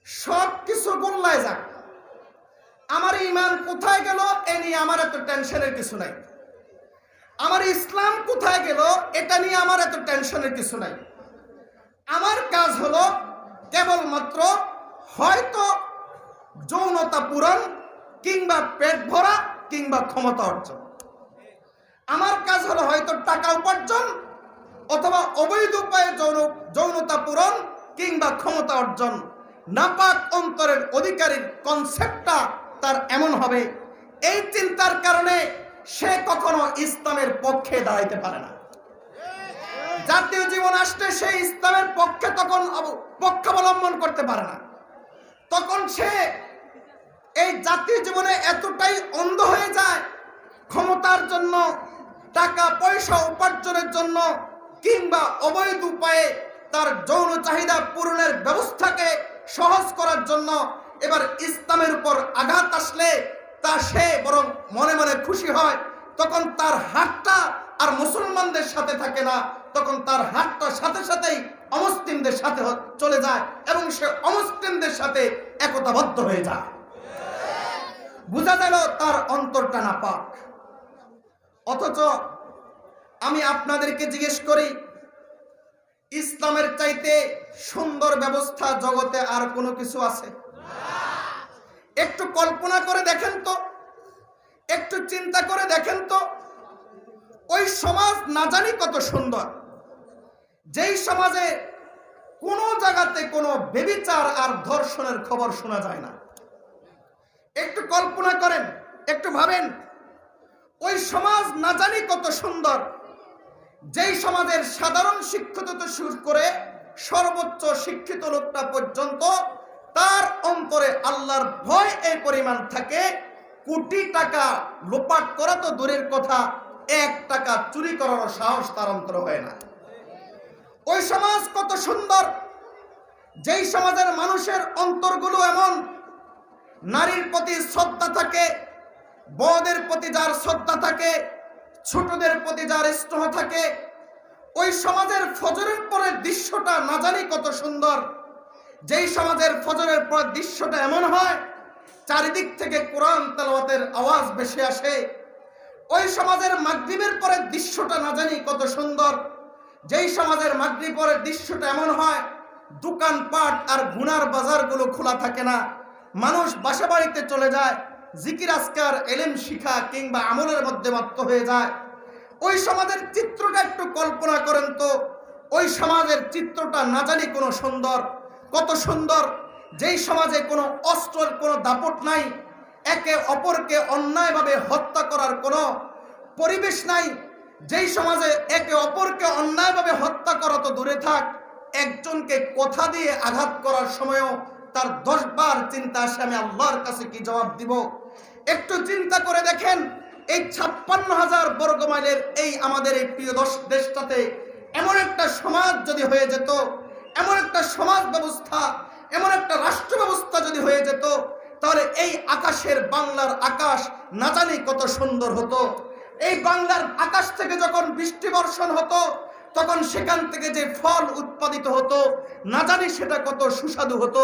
সব কিছু গোল্লায় যাক, আমার ঈমান কোথায় গেল এ নিয়ে আমার এত টেনশনের কিছু নাই। আমার ইসলাম কোথায় গেল এটা নিয়ে আমার এত টেনশনের কিছু নাই। আমার কাজ হলো কেবলমাত্র হয়তো যৌনতা পূরণ কিংবা পেট ভরা কিংবা ক্ষমতা অর্জন। আমার কাজ হলো হয়তো টাকা উপার্জন অথবা অবৈধ উপায়ে যৌনতা পূরণ কিংবা ক্ষমতা অর্জন। নাপাক অন্তরের অধিকারীর কনসেপ্টটা তার এমন হবে, এই চিন্তার কারণে সে কখনো ইসলামের পক্ষে দাঁড়াইতে পারে না। জাতীয় জীবন আসলে সে ইসলামের পক্ষে তখন পক্ষাবলম্বন করতে পারে না। তখন সে এই জাতীয় জীবনে এতটাই অন্ধ হয়ে যায়, ক্ষমতার জন্য, টাকা পয়সা উপার্জনের জন্য কিংবা অবৈধ উপায়ে তার যৌন চাহিদা পূরণের ব্যবস্থাকে সহজ করার জন্য এবার ইসলামের উপর আঘাত আসলে সে বরং মনে মনে খুশি হয়। তখন তার হাতটা আর মুসলমানদের সাথে থাকে না, তখন তার হাতটা সাথে সাথেই অমুসলিমদের সাথে চলে যায় এবং সে অমুসলিমদের সাথে একতাবদ্ধ হয়ে যায়। বোঝা গেল তার অন্তরটা নাপাক। অথচ আমি আপনাদেরকে জিজ্ঞেস করি, ইসলামের চাইতে সুন্দর ব্যবস্থা জগতে আর কোনো কিছু আছে? একটু কল্পনা করে দেখেন তো, একটু চিন্তা করে দেখেন তো, ওই সমাজ না জানি কত সুন্দর, যেই সমাজে কোনো জায়গাতে কোনো ব্যভিচার আর ধর্ষণের খবর শোনা যায় না। একটু কল্পনা করেন, একটু ভাবেন, ওই সমাজ না জানি কত সুন্দর, যেই সমাজের সাধারণ শিক্ষিত থেকে শুরু করে সর্বোচ্চ শিক্ষিত লোকটা পর্যন্ত তার অন্তরে আল্লাহর ভয় এই পরিমাণ থাকে, কোটি টাকা লোপাট করা তো দূরের কথা, 1 টাকা চুরি করার সাহস তার অন্তরে হয় না। ওই সমাজ কত সুন্দর, যেই সমাজের মানুষের অন্তরগুলো এমন, নারীর প্রতি শ্রদ্ধা থাকে, বড়দের প্রতি যার শ্রদ্ধা থাকে, ছোটদের প্রতি যার স্নেহ থাকে। ওই সমাজের ফজরের পরের দৃশ্যটা না জানি কত সুন্দর, যেই সমাজের ফজরের পর দৃশ্যটা এমন হয় চারিদিক থেকে কোরআন তেলাওয়াতের আওয়াজ ভেসে আসে। ওই সমাজের মাগরিবের পরের দৃশ্যটা না জানি কত সুন্দর, যেই সমাজের মাগরিব পরের দৃশ্যটা এমন হয় দোকানপাট আর গুনার বাজারগুলো খোলা থাকে না, মানুষ বাসা বাড়িতে চলে যায়, জিকির আজকার এলেম শিখা কিংবা আমলের মধ্যে মত্ত হয়ে যায়। ওই সমাজের চিত্রটা একটু কল্পনা করেন তো, ওই সমাজের চিত্রটা না জানি কোনো সুন্দর, কত সুন্দর, যেই সমাজে কোনো অস্ত্রের কোনো দাপট নাই, একে অপরকে অন্যায়ভাবে হত্যা করার কোনো পরিবেশ নাই, যেই সমাজে একে অপরকে অন্যায়ভাবে হত্যা করা তো দূরে থাক, একজনকে কথা দিয়ে আঘাত করার সময়ও তার 10 বার চিন্তা আসে আমি আল্লাহর কাছে কি জবাব দিব। একটু চিন্তা করে দেখেন, এই 56,000 বর্গ মাইলের এই আমাদের এই প্রিয় দেশটাতে এমন একটা সমাজ যদি হয়ে যেত, এমন একটা সমাজ ব্যবস্থা, এমন একটা রাষ্ট্র ব্যবস্থা যদি হয়ে যেত, তাহলে এই আকাশের বাংলার আকাশ না জানি কত সুন্দর হতো। এই বাংলার আকাশ থেকে যখন বৃষ্টি বর্ষণ হতো, তখন সেখান থেকে যে ফল উৎপাদিত হতো না জানি সেটা কত সুস্বাদু হতো।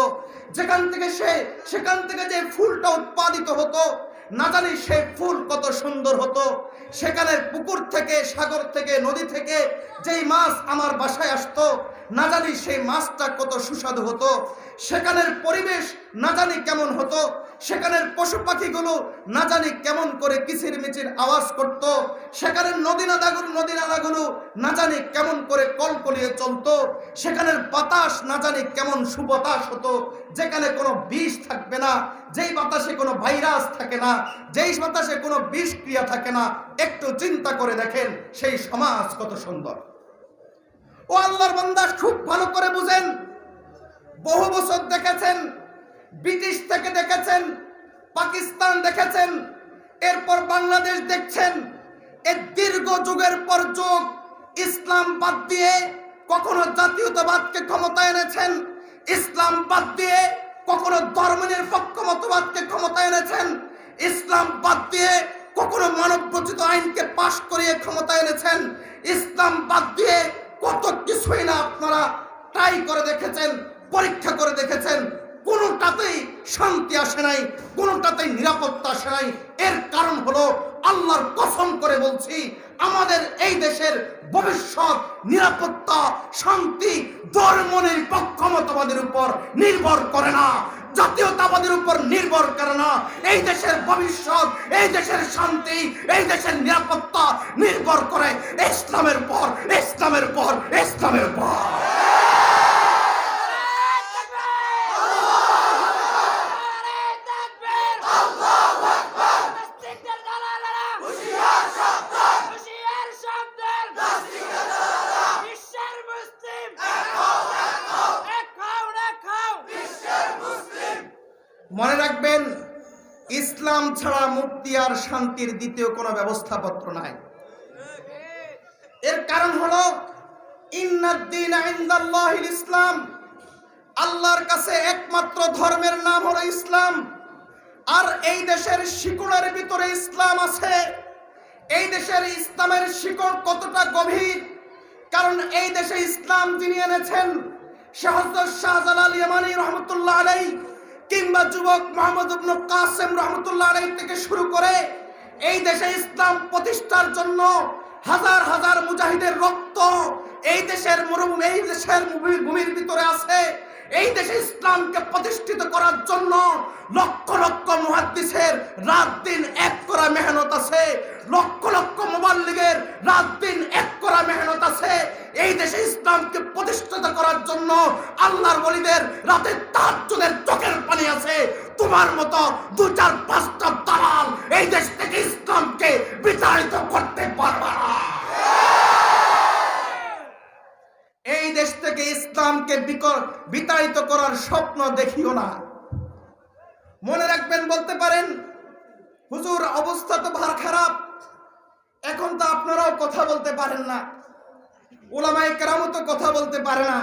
সেখান থেকে যে ফুলটা উৎপাদিত হতো না জানি সেই ফুল কত সুন্দর হতো। সেখানের পুকুর থেকে, সাগর থেকে, নদী থেকে যেই মাছ আমার বাসায় আসতো না জানি সেই মাছটা কত সুস্বাদু হতো। সেখানের পরিবেশ না জানি কেমন হতো, সেখানের পশু পাখিগুলো না জানি কেমন করে কিচির মিচির আওয়াজ করত, সেখানের নদী নালাগুলো না জানি কেমন করে কলকলিয়ে চলতো, সেখানের বাতাস না জানি কেমন সুবাতাস হতো, যেখানে কোনো বিষ থাকবে না, যেই বাতাসে কোনো ভাইরাস থাকে না, যেই বাতাসে কোনো বিষক্রিয়া থাকে না। একটু চিন্তা করে দেখেন সেই সমাজ কত সুন্দর। ও আল্লাহর বান্দা, খুব ভালো করে বুঝেন, বহু বছর দেখেছেন, ব্রিটিশ থেকে দেখেছেন, পাকিস্তান দেখেছেন, এরপর বাংলাদেশ দেখছেন। এই দীর্ঘ যুগের পর যুগ ইসলাম বাদ দিয়ে কখনো জাতীয়তাবাদকে ক্ষমতায় এনেছেন, ইসলাম বাদ দিয়ে কখনো ধর্মনিরপেক্ষ মতবাদকে ক্ষমতায় এনেছেন, ইসলাম বাদ দিয়ে কখনো মানবরচিত আইনকে পাশ করিয়ে ক্ষমতায় এনেছেন, ইসলাম বাদ দিয়ে কত কিছুই না আপনারা ট্রাই করে দেখেছেন, পরীক্ষা করে দেখেছেন। কোনোটাতেই শান্তি আসে নাই, কোনোটাতেই নিরাপত্তা আসে নাই। এর কারণ হলো, আল্লাহর কসম করে বলছি, আমাদের এই দেশের ভবিষ্যৎ নিরাপত্তা, শান্তি ধর্মনিরপেক্ষতাবাদের উপর নির্ভর করে না, জাতীয়তাবাদের উপর নির্ভর করে না। এই দেশের ভবিষ্যৎ, এই দেশের শান্তি, এই দেশের নিরাপত্তা নির্ভর করে ইসলামের উপর, ইসলামের উপর, ইসলামের উপর। মনে রাখবেন, ইসলাম ছাড়া মুক্তি আর শান্তির দ্বিতীয় কোনো ব্যবস্থাপত্র নাই। এর কারণ হলো, ইন্নাদ-দীনা ইনদাল্লাহিল ইসলাম, আল্লাহর কাছে একমাত্র ধর্মের নাম হলো ইসলাম। আর এই দেশের শিকড়ের ভিতরে ইসলাম আছে। এই দেশের ইসলামের শিকড় কতটা গভীর, কারণ এই দেশে ইসলাম যিনি এনেছেন, হযরত শাহজালাল ইয়ামানী রহমতুল্লাহ আলাইহি, কিংবা যুবক মুহাম্মদ ইবনে কাসেম রহমতুল্লাহ আলাইহি থেকে শুরু করে এই দেশে ইসলাম প্রতিষ্ঠার জন্য হাজার হাজার মুজাহিদের রক্ত এই দেশের মরুভূমি, এই দেশের ভূমির ভিতরে আছে। এই দেশে ইসলামকে প্রতিষ্ঠিত করার জন্য লক্ষ লক্ষ মুহাদ্দিসের রাত দিন এক করা মেহনত আছে, লক্ষ লক্ষ মুবাল্লিগের রাত দিন এক করা মেহনত আছে। এই দেশে ইসলামকে প্রতিষ্ঠিত করার জন্য আল্লাহর ওলিদের রাতে তাহাজ্জুদের চোখের পানি আছে। তোমার মতো দু চার পাঁচটা দালাল এই দেশ থেকে ইসলামকে বিতাড়িত করতে পারবে না। এই দেশ থেকে ইসলামকে বিতাড়িত করার স্বপ্ন দেখিও না। মনে রাখবেন, বলতে পারেন, হুজুর অবস্থা তো ভার খারাপ, এখন তো আপনারাও কথা বলতে পারেন না, উলামায়ে কেরামও তো কথা বলতে পারে না,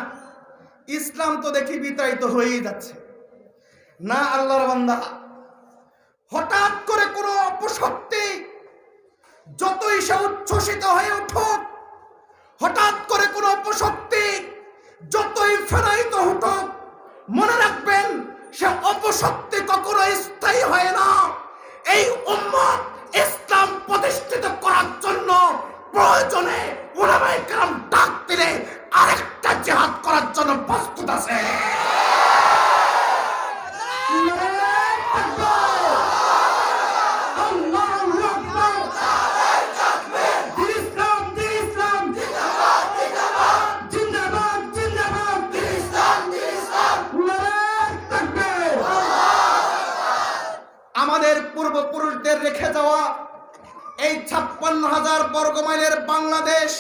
ইসলাম তো দেখি বিতাড়িত হয়েই যাচ্ছে। না আল্লাহর বান্দা, হঠাৎ করে কোনো অপশক্তি যতই সে উচ্ছ্বসিত হয়ে উঠুক, হঠাৎ করে কোনো অপশক্তি যতই ফেরাইত উঠুক, মনে রাখবেন, সে অপশক্তি কখনো স্থায়ী হয় না। এই উম্মত ইসলাম প্রতিষ্ঠিত করার জন্য প্রয়োজনে উলামায়ে কেরাম ডাক দিলে আরেকটা জিহাদ করার জন্য প্রস্তুত আছে। আমাদের পূর্বপুরুষদের রেখে যাওয়া এই 56,000 বর্গমাইলের বাংলাদেশ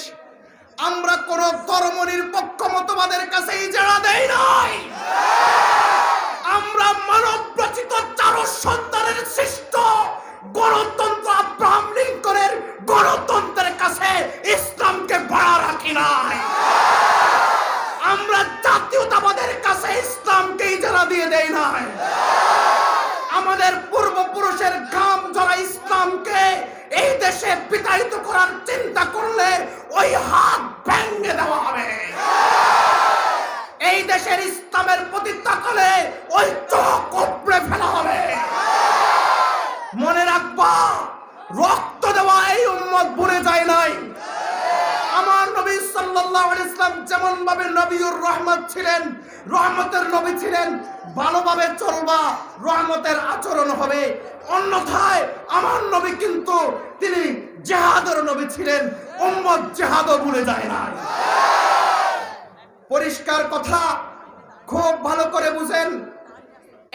আমরা কোন ধর্মনিরপেক্ষ মতবাদের কাছে ইজারা দেই নাই। আমরা মানব রচিত চারু সন্তানের সৃষ্ট গণতন্ত্র, আব্রাহাম লিঙ্কনের গণতন্ত্রের কাছে ইসলামকে ভাড়া রাখি নাই। আমরা জাতীয়তাবাদের কাছে ইসলামকে ইজারা দিয়ে দেই নাই। আমাদের পূর্বপুরুষের ঘাম ঝরা ইসলামকে এই দেশে বিতাড়িত করার চিন্তা করলে ওই হাত ভেঙে দেওয়া হবে। এই দেশের ইসলামের প্রতি তাকালে ওই চোখ উপড়ে ফেলা হবে। মনে রাখবা, রক্ত দেওয়া এই উম্মত ভুলে যায় নাই। আমার নবী সাল্লাল্লাহু আলাইহি ওয়াসাল্লাম যেমন ভাবে নবীউর রহমত ছিলেন, রহমতের নবী ছিলেন, ভালোভাবে চলবা, রহমতের আচরণ হবে। অন্যথায় আমার নবী কিন্তু তিনি জিহাদের নবী ছিলেন, উম্মত জিহাদও ভুলে যায় না। পরিষ্কার কথা, খুব ভালো করে বুঝেন।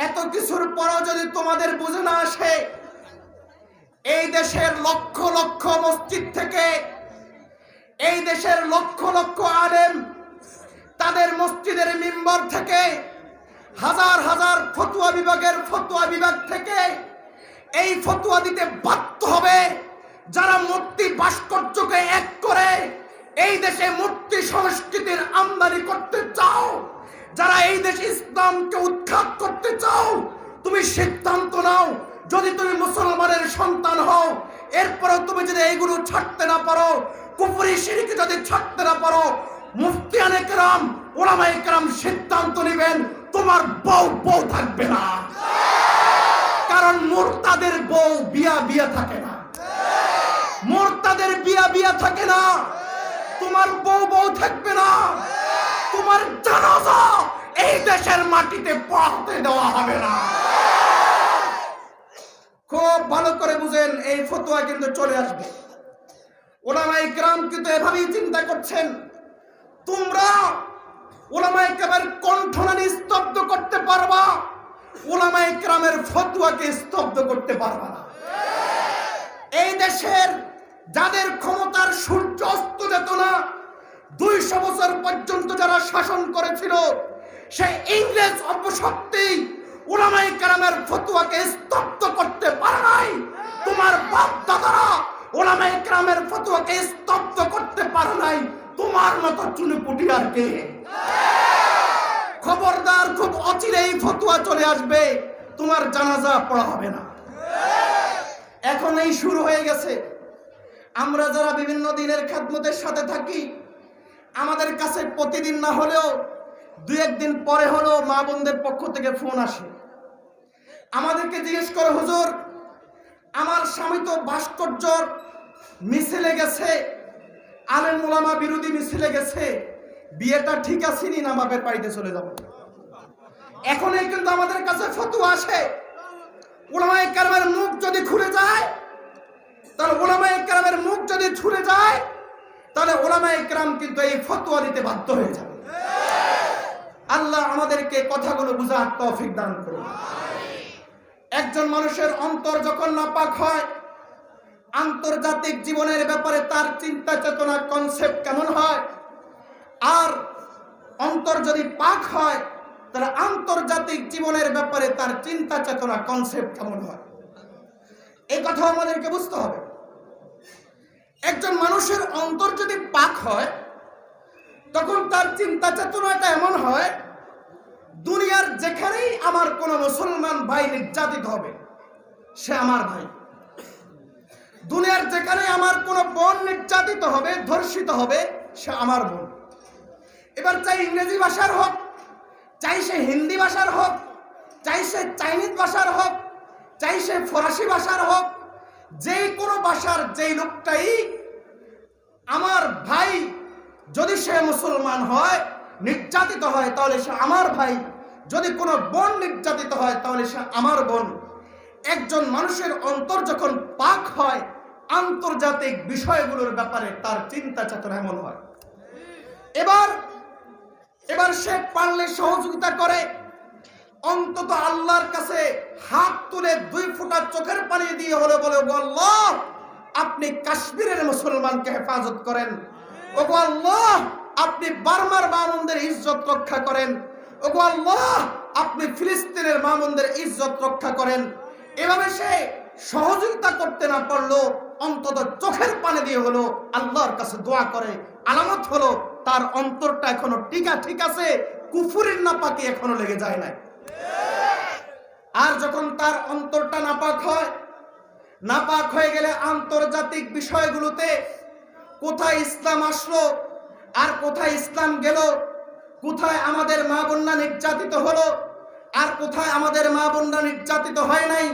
এত কিছুর পরও যদি তোমাদের বুঝে না আসে, এই দেশের লক্ষ লক্ষ মসজিদ থেকে, এই দেশের লক্ষ লক্ষ আলেম তাদের মসজিদের মিম্বর থেকে, হাজার হাজার ফতোয়া বিভাগের ফতোয়া বিভাগ থেকে এই ফতোয়া দিতে বাধ্য হবে যারা মূর্তি ভাস্কর্যকে এক করে এই দেশে মূর্তি সংস্কৃতির আমদানি করতে চাও, যারা এই দেশে ইসলামকে উৎখাত করতে চাও। তুমি সিদ্ধান্ত নাও, যদি তুমি মুসলমানের সন্তান হও, এরপরেও তুমি যদি এইগুলো ছাড়তে না পারো, কুফরি শিরক যদি ছাড়তে না পারো, মুফতিয়ানে কেরাম ওলামায়ে কেরাম সিদ্ধান্ত নেবেন তোমার বউ থাকবে না। কারণ মুরতাদের বউ বিয়া থাকে না, মুরতাদের বিয়া থাকে না। তোমার বউ থাকবে না, তোমার জানাজা এই দেশের মাটিতে পড়তে দেওয়া হবে না। খুব ভালো করে বুঝেন, এই ফতোয়া কিন্তু চলে আসবে। ওলামায়ে কেরাম কিন্তু এভাবেই চিন্তা করছেন, তোমরা ওলামায়ে কেরামের কণ্ঠনালী স্তব্ধ করতে পারবা, ওলামায়ে কেরামের ফতোয়াকে স্তব্ধ করতে পারবা না। এই দেশের যাদের ক্ষমতার সূর্য অস্ত যেত না, 200 বছর পর্যন্ত যারা শাসন করেছিল, সেই ইংরেজ অপশক্তি উলামায়ে কেরামের ফতোয়াকে স্তব্ধ করতে পারে নাই। তোমার বাপ দাদারা উলামায়ে কেরামের ফতোয়াকে স্তব্ধ করতে পারে নাই। তোমার মতো চুনুপুটি আর কে? খবরদার, খুব অচিরেই ফতোয়া চলে আসবে, তোমার জানাজা পড়া হবে না। এখন এই শুরু হয়ে গেছে। আমরা যারা বিভিন্ন দিনের খেদমতের সাথে থাকি, আমাদের কাছে প্রতিদিন না হলেও 2-1 দিন পরে হলেও মা বোনদের পক্ষ থেকে ফোন আসে, আমাদেরকে জিজ্ঞেস করে, হুজুর আমার স্বামী তো ভাস্কর্যর মিছিলে গেছে, আলেম ওলামা বিরোধী মিছিলে গেছে, বিয়েটা ঠিক আছে নি না বাপের বাড়িতে চলে যাব? এখনই কিন্তু আমাদের কাছে ফতোয়া আসে। উলামায়ে কেরামের মুখ যদি খুলে যায়, তাহলে উলামায়ে কেরামের মুখ যদি ছুড়ে যায়, তাহলে উলামায়ে কেরাম কিন্তু এই ফতোয়া দিতে বাধ্য হয়ে যাবে। আল্লাহ আমাদেরকে কথাগুলো বুঝার তৌফিক দান করুন। একজন মানুষের অন্তর যখন নাপাক হয়, আন্তর্জাতিক জীবনের ব্যাপারে তার চিন্তা চেতনা কনসেপ্ট কেমন হয়, আর অন্তর যদি পাক হয় তাহলে আন্তর্জাতিক জীবনের ব্যাপারে তার চিন্তা চেতনা কনসেপ্ট কেমন হয়, এই কথা আমাদেরকে বুঝতে হবে। একজন মানুষের অন্তর যদি পাক হয়, তখন তার চিন্তা চেতনাটা এমন হয়, দুনিয়ার যেখানেই আমার কোনো মুসলমান ভাই নির্যাতিত হবে, সে আমার ভাই। দুনিয়ার যেখানে আমার কোনো বোন নির্যাতিত হবে, ধর্ষিত হবে, সে আমার বোন। এবার চাই ইংরেজি ভাষার হোক, চাই সে হিন্দি ভাষার হোক, চাই সে চাইনিজ ভাষার হোক, চাই সে ফরাসি ভাষার হোক, যে কোনো ভাষার যেই লোকটাই আমার ভাই, যদি সে মুসলমান হয়, নির্যাতিত হয়, তাহলে সে আমার ভাই। যদি কোনো বোন নির্যাতিত হয়, তাহলে সে আমার বোন। একজন মানুষের অন্তর যখন পাক হয়, আন্তর্জাতিক বিষয়গুলোর ব্যাপারে তার চিন্তা চেতনা এমন হয়। এবার সে পারলে সহযোগিতা করে, অন্তত আল্লাহর কাছে হাত তুলে 2 ফোঁটা চোখের পানি দিয়ে হলে বলে, ওগো আল্লাহ আপনি কাশ্মীরের মুসলমানকে হেফাজত করেন, ওগো আল্লাহ আপনি বার্মার মামুনদের ইজ্জত রক্ষা করেন, ওগো আল্লাহ আপনি ফিলিস্তিনের মামুনদের ইজ্জত রক্ষা করেন। এভাবে সে সহযোগিতা করতে না পারলো, অন্তত চোখের পানি দিয়ে হলো আল্লাহর কাছে দোয়া করে। আলামত হলো তার অন্তরটা এখনো ঠিক আছে, কুফুরের নাপাকি এখনো লেগে যায় নাই। আর যখন তার অন্তরটা নাপাক হয়ে গেলে আন্তর্জাতিক বিষয়গুলোতে কোথায় ইসলাম আসলো আর কোথায় ইসলাম গেল, কোথায় আমাদের মা বোনরা নির্যাতিত হলো আর কোথায় আমাদের মা বোনরা নির্যাতিত হয় নাই,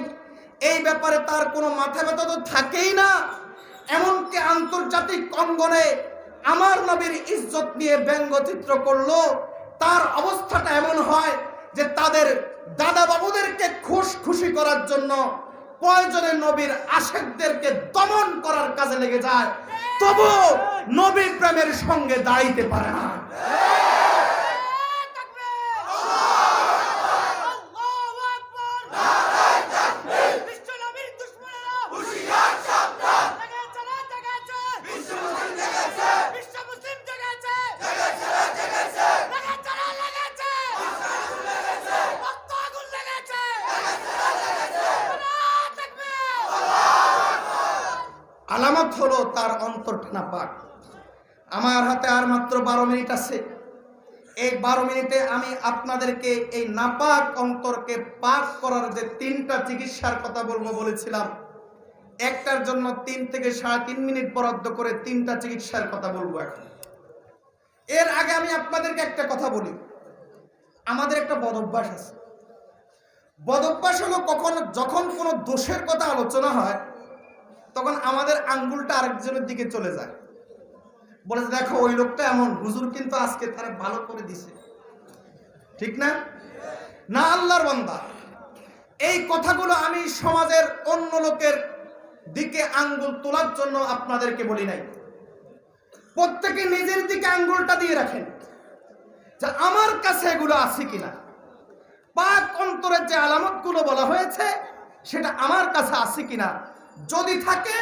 এই ব্যাপারে তার কোনো মাথা ব্যথা তো থাকেই না। এমনকি আন্তর্জাতিক অঙ্গনে আমার নবীর ইজ্জত নিয়ে ব্যঙ্গচিত্র করলো, তার অবস্থাটা এমন হয় যে তাদের দাদা বাবুদেরকে খুশি করার জন্য প্রয়োজনে নবীর আশেকদেরকে দমন করার কাজে লেগে যায়, তবু নবী প্রেমের সঙ্গে দাঁড়াইতে পারে না। আলামত হলো তার অন্তরটা নাপাক। আমার হাতে আর মাত্র 12 মিনিট আছে। এই 12 মিনিটে আমি আপনাদেরকে এই নাপাক অন্তরকে পাক করার যে 3টা চিকিৎসার কথা বলেছিলাম, একটার জন্য 3 থেকে 3.5 মিনিট বরাদ্দ করে 3টা চিকিৎসার কথা বলবো। এখন এর আগে আমি আপনাদেরকে একটা কথা বলি, আমাদের একটা বদ অভ্যাস আছে। বদ অভ্যাস হলো যখন কোনো দোষের কথা আলোচনা হয় তখন আমাদের আঙ্গুলটা আরেকজনের দিকে চলে যায়, বলে দেখো ওই লোকটা এমন, হুজুর কিন্তু আজকে তারা ভালো করে দিছে, ঠিক না? না আল্লাহর বান্দা, এই কথাগুলো আমি সমাজের অন্য লোকের দিকে আঙ্গুল তোলার জন্য আপনাদেরকে বলি নাই। প্রত্যেকে নিজের দিকে আঙ্গুলটা দিয়ে রাখেন যে আমার কাছে এগুলো আছে কিনা, পাক অন্তরের যে আলামতগুলো বলা হয়েছে সেটা আমার কাছে আছে কিনা। যদি থাকে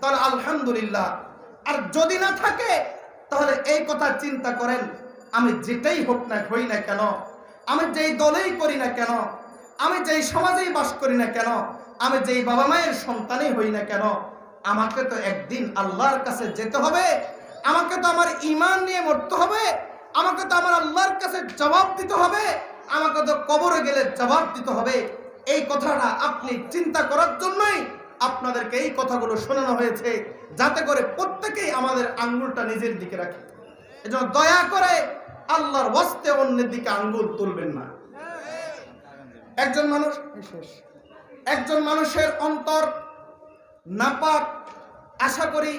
তাহলে আলহামদুলিল্লাহ, আর যদি না থাকে তাহলে এই কথা চিন্তা করেন, আমি যেটাই হই না কেন, আমি যেই দলেই করি না কেন, আমি যেই সমাজেই বাস করি না কেন, আমি যেই বাবা মায়ের সন্তানই হই না কেন, আমাকে তো একদিন আল্লাহর কাছে যেতে হবে, আমাকে তো আমার ঈমান নিয়ে মরতে হবে, আমাকে তো আমার আল্লাহর কাছে জবাব দিতে হবে, আমাকে তো কবরে গেলে জবাব দিতে হবে। এই কথাটা আপনি চিন্তা করার জন্যই আপনাদেরকে এই কথাগুলো শোনানো হয়েছে, যাতে করে প্রত্যেকেই আমাদের আঙ্গুলটা নিজের দিকে রাখে। এজন্য দয়া করে আল্লাহর ওয়াস্তে অন্যের দিকে আঙ্গুল তুলবেন না। একজন মানুষের অন্তর নাপাক, আশা করি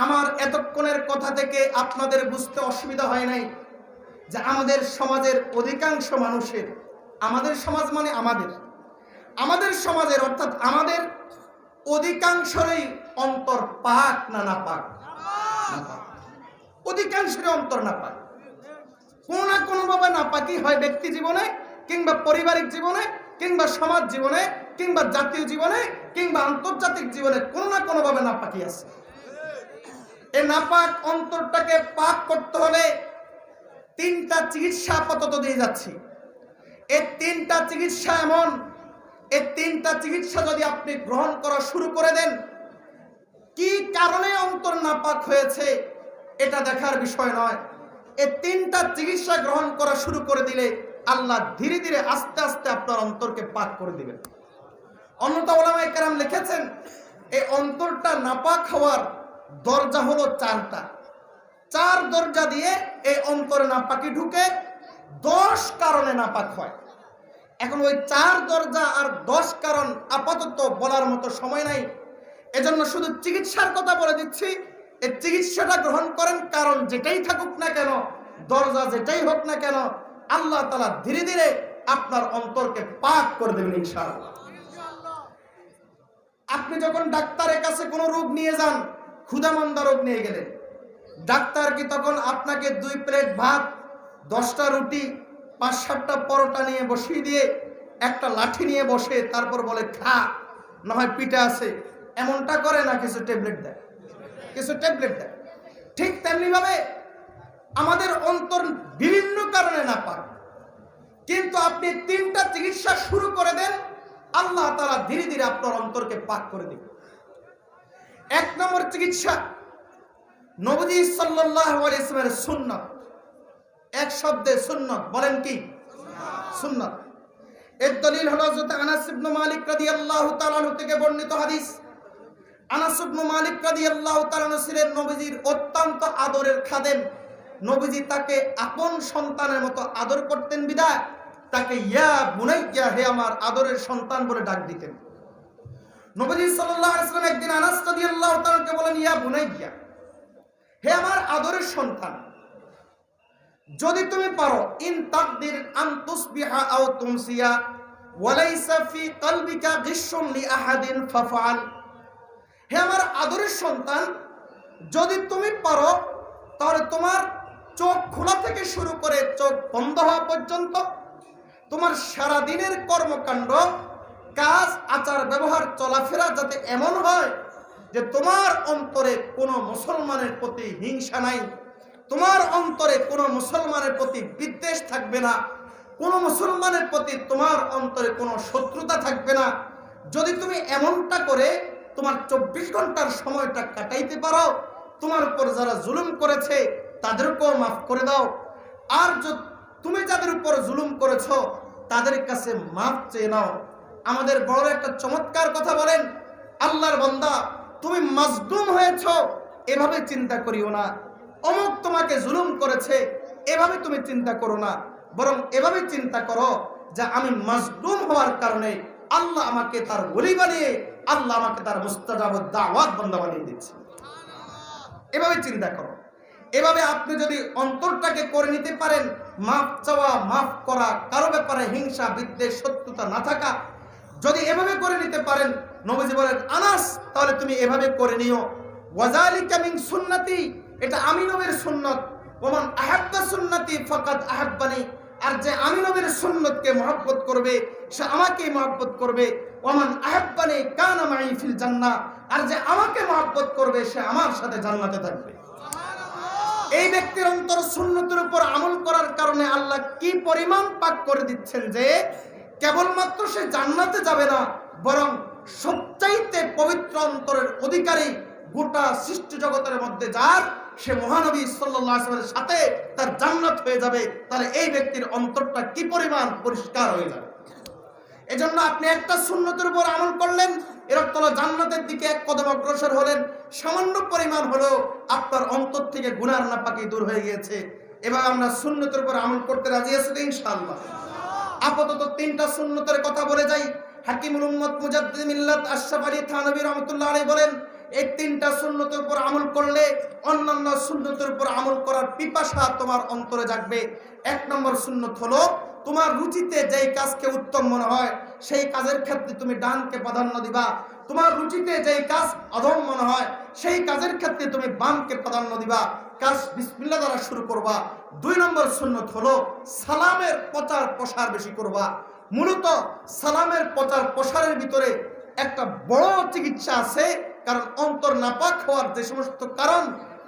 আমার এতক্ষণের কথা থেকে আপনাদের বুঝতে অসুবিধা হয় নাই যে আমাদের সমাজের অধিকাংশ মানুষের, আমাদের সমাজ মানে আমাদের সমাজের অর্থাৎ আমাদের অধিকাংশেরই অন্তর পাক না নাপাক? অধিকাংশের অন্তর নাপাক, কোনো না কোনোভাবে নাপাকি হয় ব্যক্তি জীবনে, কিংবা পারিবারিক জীবনে, কিংবা সমাজ জীবনে, কিংবা জাতীয় জীবনে, কিংবা আন্তর্জাতিক জীবনে কোনো না কোনোভাবে নাপাকি আছে। এই নাপাক অন্তরটাকে পাক করতে হলে 3টা চিকিৎসা আপাতত দিয়ে যাচ্ছি। এই 3টা চিকিৎসা এমন, এই 3টা চিকিৎসা যদি আপনি গ্রহণ করা শুরু করে দেন, কি কারণে অন্তর নাপাক হয়েছে এটা দেখার বিষয় নয়, এই 3টা চিকিৎসা গ্রহণ করা শুরু করে দিলে আল্লাহ ধীরে ধীরে আস্তে আস্তে আপনার অন্তরকে পাক করে দিবেন। অন্যতা ওলামায়ে কেরাম লিখেছেন, এই অন্তরটা নাপাক হওয়ার দরজা হলো 4টা। 4 দরজা দিয়ে এই অন্তরে নাপাকি ঢুকে 10 কারণে নাপাক হয়। এখন ওই 4 দরজা আর 10 কারণ আপাতত বলার মতো সময় নাই, এজন্য শুধু চিকিৎসার কথা বলে দিচ্ছি। এই চিকিৎসাটা গ্রহণ করেন, কারণ যেটাই থাকুক না কেন, দরজা যেটাই হোক না কেন, আল্লাহ তাআলা ধীরে ধীরে আপনার অন্তরকে পাক করে দেবেন ইনশাআল্লাহ। আপনি যখন ডাক্তারের কাছে কোনো রোগ নিয়ে যান, ক্ষুধামন্দা রোগ নিয়ে গেলেন, ডাক্তার কি তখন আপনাকে 2 প্লেট ভাত, 10টা রুটি, 5-7টা পরোটা নিয়ে বসিয়ে দিয়ে একটা লাঠি নিয়ে বসে তারপর বলে খা, না হয় পিঠা আছে, এমনটা করে না? কিছু ট্যাবলেট দেয়। ঠিক তেমনি ভাবে আমাদের অন্তর বিভিন্ন কারণে নাপাক, কিন্তু আপনি 3টা চিকিৎসা শুরু করে দেন, আল্লাহ তাআলা ধীরে ধীরে আপনার অন্তরকে পাক করে দিবেন। 1 নম্বর চিকিৎসা, নবী সাল্লাল্লাহু আলাইহি ওয়াসাল্লামের সুন্নাত। এক শব্দে সুন্নাত, বলেন কি? সুন্নাত। এর দলিল হলো হযরত আনাস ইবনে মালিক রাদিয়াল্লাহু তাআলা আনহু থেকে বর্ণিত হাদিস। আনাস ইবনে মালিক রাদিয়াল্লাহু তাআলা আনহু ছিলেন নবীজির অত্যন্ত আদরের খাদেম। নবীজি তাকে আপন সন্তানের মতো আদর করতেন বিধায় তাকে ইয়া বুনাইয়া, হে আমার আদরের সন্তান বলে ডাক দিতেন। নবীজি সাল্লাল্লাহু আলাইহি ওয়াসাল্লাম একদিন আনাস রাদিয়াল্লাহু তাআলাকে বলেন, ইয়া বুনাইয়া, হে আমার আদরের সন্তান, যদি তুমি পারো, ইন তাকদির আন তুসবিহা আও তুমসিয়া ওয়ালাইসা ফি কলবিকা গিশশুন লি আহাদিন ফাফআল। হে আমার আদরের সন্তান, যদি তুমি পারো তাহলে তোমার চোখ খোলা থেকে শুরু করে চোখ বন্ধ হওয়া পর্যন্ত তোমার সারা দিনের কর্মকাণ্ড, কাজ, আচার, ব্যবহার, চলাফেরা যাতে এমন হয় যে তোমার অন্তরে কোনো মুসলমানের প্রতি হিংসা নাই, তোমার অন্তরে কোনো মুসলমানের প্রতি বিদ্বেষ থাকবে না, কোনো মুসলমানের প্রতি তোমার অন্তরে কোনো শত্রুতা থাকবে না। যদি তুমি এমনটা করে তোমার 24 ঘন্টার সময়টা কাটাইতে পারো, তোমার উপর যারা জুলুম করেছে তাদেরকেও মাফ করে দাও, আর তুমি যাদের উপর জুলুম করেছো তাদের কাছে মাফ চেয়ে নাও। আমাদের বড় একটা চমৎকার কথা বলেন, আল্লাহর বান্দা, তুমি মাজলুম হয়েছো এভাবে চিন্তা করিও না, অমুক তোমাকে জুলুম করেছে, এভাবে তুমি চিন্তা করো না, বরং এভাবে চিন্তা করো যে আমি মাজলুম হওয়ার কারণে আল্লাহ আমাকে তার ওলি বানিয়ে, আল্লাহ আমাকে তার মুস্তাজাবুদ দাওয়াত বান্দা বানিয়ে দিচ্ছে। এভাবে চিন্তা করো। এভাবে আপনি যদি অন্তরটাকে করে নিতে পারেন, মাফ চাওয়া, মাফ করা, কারো ব্যাপারে হিংসা বিদ্বেষ শত্রুতা না থাকা, যদি এভাবে করে নিতে পারেন, নবীজি বলেন আনাস তাহলে তুমি এভাবে করে নিও। ওয়াজালিকা মিন সুন্নতি, এটা আমি নবীর সুন্নত। ওমান আহাব্বা সুন্নতি ফাকাদ আহাব্বানি, আর যে আমি নবীর সুন্নতকে মহব্বত করবে সে আমাকেই মহব্বত করবে। ওমান আহাব্বানি কানা মাই ফিল জান্নাহ, আর যে আমাকে মহব্বত করবে সে আমার সাথে জান্নাতে থাকবে। এই ব্যক্তির অন্তর সুন্নতের উপর আমল করার কারণে আল্লাহ কি পরিমাণ পাক করে দিচ্ছেন যে কেবলমাত্র সে জান্নাতে যাবে না, বরং সবচাইতে পবিত্র অন্তরের অধিকারী গোটা সৃষ্টি জগতের মধ্যে যার, সে মহানবী সাল্লাল্লাহু আলাইহি ওয়াসাল্লামের সাথে তার জান্নাত হয়ে যাবে। তাহলে এই ব্যক্তির অন্তরটা কি পরিমাণ পরিষ্কার হয়ে যাবে। এজন্য আপনি একটা সুন্নতের উপর আমল করলেন, এর অর্থ হলো জান্নাতের দিকে এক কদম অগ্রসর হলেন। সামান্য পরিমাণ হলো আপনার অন্তর থেকে গুনাহ নাপাকি দূর হয়ে গিয়েছে। এবার আমরা সুন্নতের উপর আমল করতে রাজি আছি তো ইনশাআল্লাহ। আপাতত তিনটা সুন্নতের কথা বলে যাই। হাকিমুল উম্মত মুজাদ্দিদ মিল্লাত আশরাফ আলী থানভী রাহমাতুল্লাহ আলাইহি বলেন, এই তিনটা সুন্নতের উপর আমল করলে অন্যান্য সুন্নতের উপর আমল করার পিপাসা তোমার অন্তরে জাগবে। এক নম্বর সুন্নত হলো তোমার রুচিতে যেই কাজকে উত্তম মনে হয় সেই কাজের ক্ষেত্রে তুমি ডানকে প্রাধান্য দিবা। তোমার রুচিতে যেই কাজ অধম মনে হয় সেই কাজের ক্ষেত্রে তুমি বামকে প্রাধান্য দিবা। কাজ বিসমিল্লাহ দ্বারা শুরু করবা। দুই নম্বর সুন্নত হলো সালামের প্রচার প্রসার বেশি করবা। মূলত সালামের প্রচার প্রসারের ভিতরে একটা বড় চিকিৎসা আছে, কারণ অন্তর নাপাক হওয়ার যে সমস্ত কারণ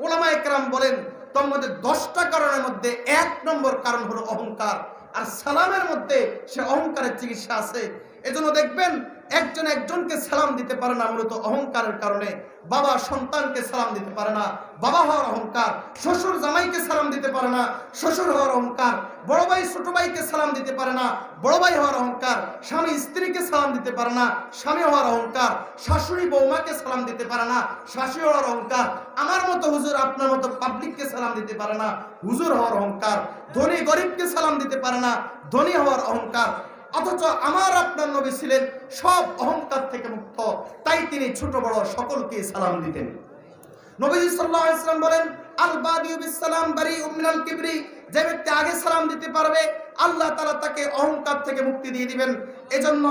উলামায়ে কেরাম বলেন তার মধ্যে 10টা কারণের মধ্যে 1 নম্বর কারণ হলো অহংকার, আর সালামের মধ্যে সে অহংকারের চিকিৎসা আছে। এজন্য দেখবেন একজন একজনকে সালাম দিতে পারে না মূলত অহংকারের কারণে। বাবা সন্তানকে সালাম দিতে পারে না, বাবা হওয়ার অহংকার। শ্বশুর জামাইকে সালাম দিতে পারে না, শ্বশুর হওয়ার অহংকার। বড় ভাই ছোট ভাইকে সালাম দিতে পারে না, বড় ভাই হওয়ার অহংকার। স্বামী স্ত্রীকে সালাম দিতে পারে না, স্বামী হওয়ার অহংকার। শাশুড়ি বৌমাকে সালাম দিতে পারে না, শাশুড়ি হওয়ার অহংকার। আমার মতো হুজুর আপনার মতো পাবলিককে সালাম দিতে পারে না, হুজুর হওয়ার অহংকার। ধনী গরিবকে সালাম দিতে পারে না, ধনী হওয়ার অহংকার। অথচ আমার আপনার নবী ছিলেন সব অহংকার থেকে মুক্ত, তাই তিনি ছোট বড় সকলকে সালাম দিতেন। নবীজি সাল্লাল্লাহু আলাইহি ওয়াসাল্লাম বলেন আল বাদিউ বিস সালাম বারিউম মিনাল কিবরি, যে ব্যক্তি আগে সালাম দিতে পারবে আল্লাহ তাআলা তাকে অহংকার থেকে মুক্তি দিয়ে দিবেন। এজন্য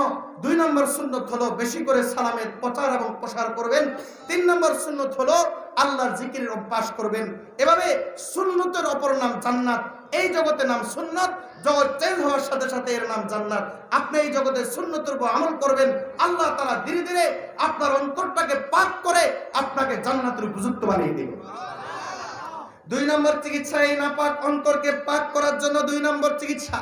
2 নম্বর সুন্নত হলো বেশি করে সালামের প্রচার এবং প্রসার করবেন। 3 নম্বর সুন্নত হলো আল্লাহর জিকিরের অভ্যাস করবেন। এভাবে সুন্নতের অপর নাম জান্নাত। এই জগতে নাম সুন্নত, জগৎ চেঞ্জ হওয়ার সাথে সাথে এর নাম জান্নাত। আপনি এই জগতে সুন্নতের উপর আমল করবেন, আল্লাহ তাআলা ধীরে ধীরে আপনার অন্তরটাকে পাক করে আপনাকে জান্নাতের উপযুক্ত বানিয়ে দিবেন। 2 নম্বর চিকিৎসা, এই নাপাক অন্তরকে পাক করার জন্য 2 নম্বর চিকিৎসা।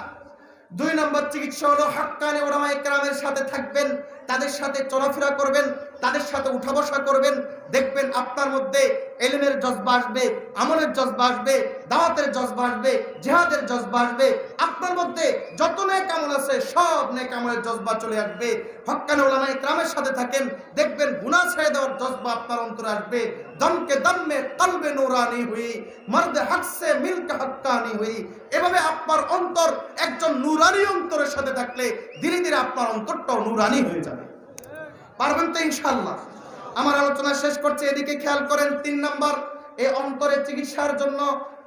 2 নম্বর চিকিৎসা হলো হাক্কানি উলামায়ে কেরামের সাথে থাকবেন, তাদের সাথে চলাফেরা করবেন, তাদের সাথে উঠা বসা করবেন। দেখবেন আপনার মধ্যে ইলমের জজবা আসবে, আমলের জজবা আসবে, দাওয়াতের জজবা আসবে, জিহাদের জজবা আসবে। আপনার মধ্যে যত নেক আমল আছে সব নেক আমলের জজবা চলে আসবে। হাক্কানি উলামায়ে কেরামের সাথে থাকেন, দেখবেন গুনাহ ছেড়ে দেওয়ার জজবা আপনার অন্তরে আসবে। দমকে দমে কলবে নুরানি হুই, মর্দে হক সে মিলকে হক্কানি হুই। এভাবে আপনার অন্তর একজন নুরানি অন্তরের সাথে থাকলে ধীরে ধীরে আপনার অন্তরটাও নুরানি হয়ে যাবে। পারবেন তো ইনশাআল্লাহ? আমার আলোচনা শেষ করছে, এদিকে খেয়াল করেন। 3 নম্বর, এই অন্তরের চিকিৎসার জন্য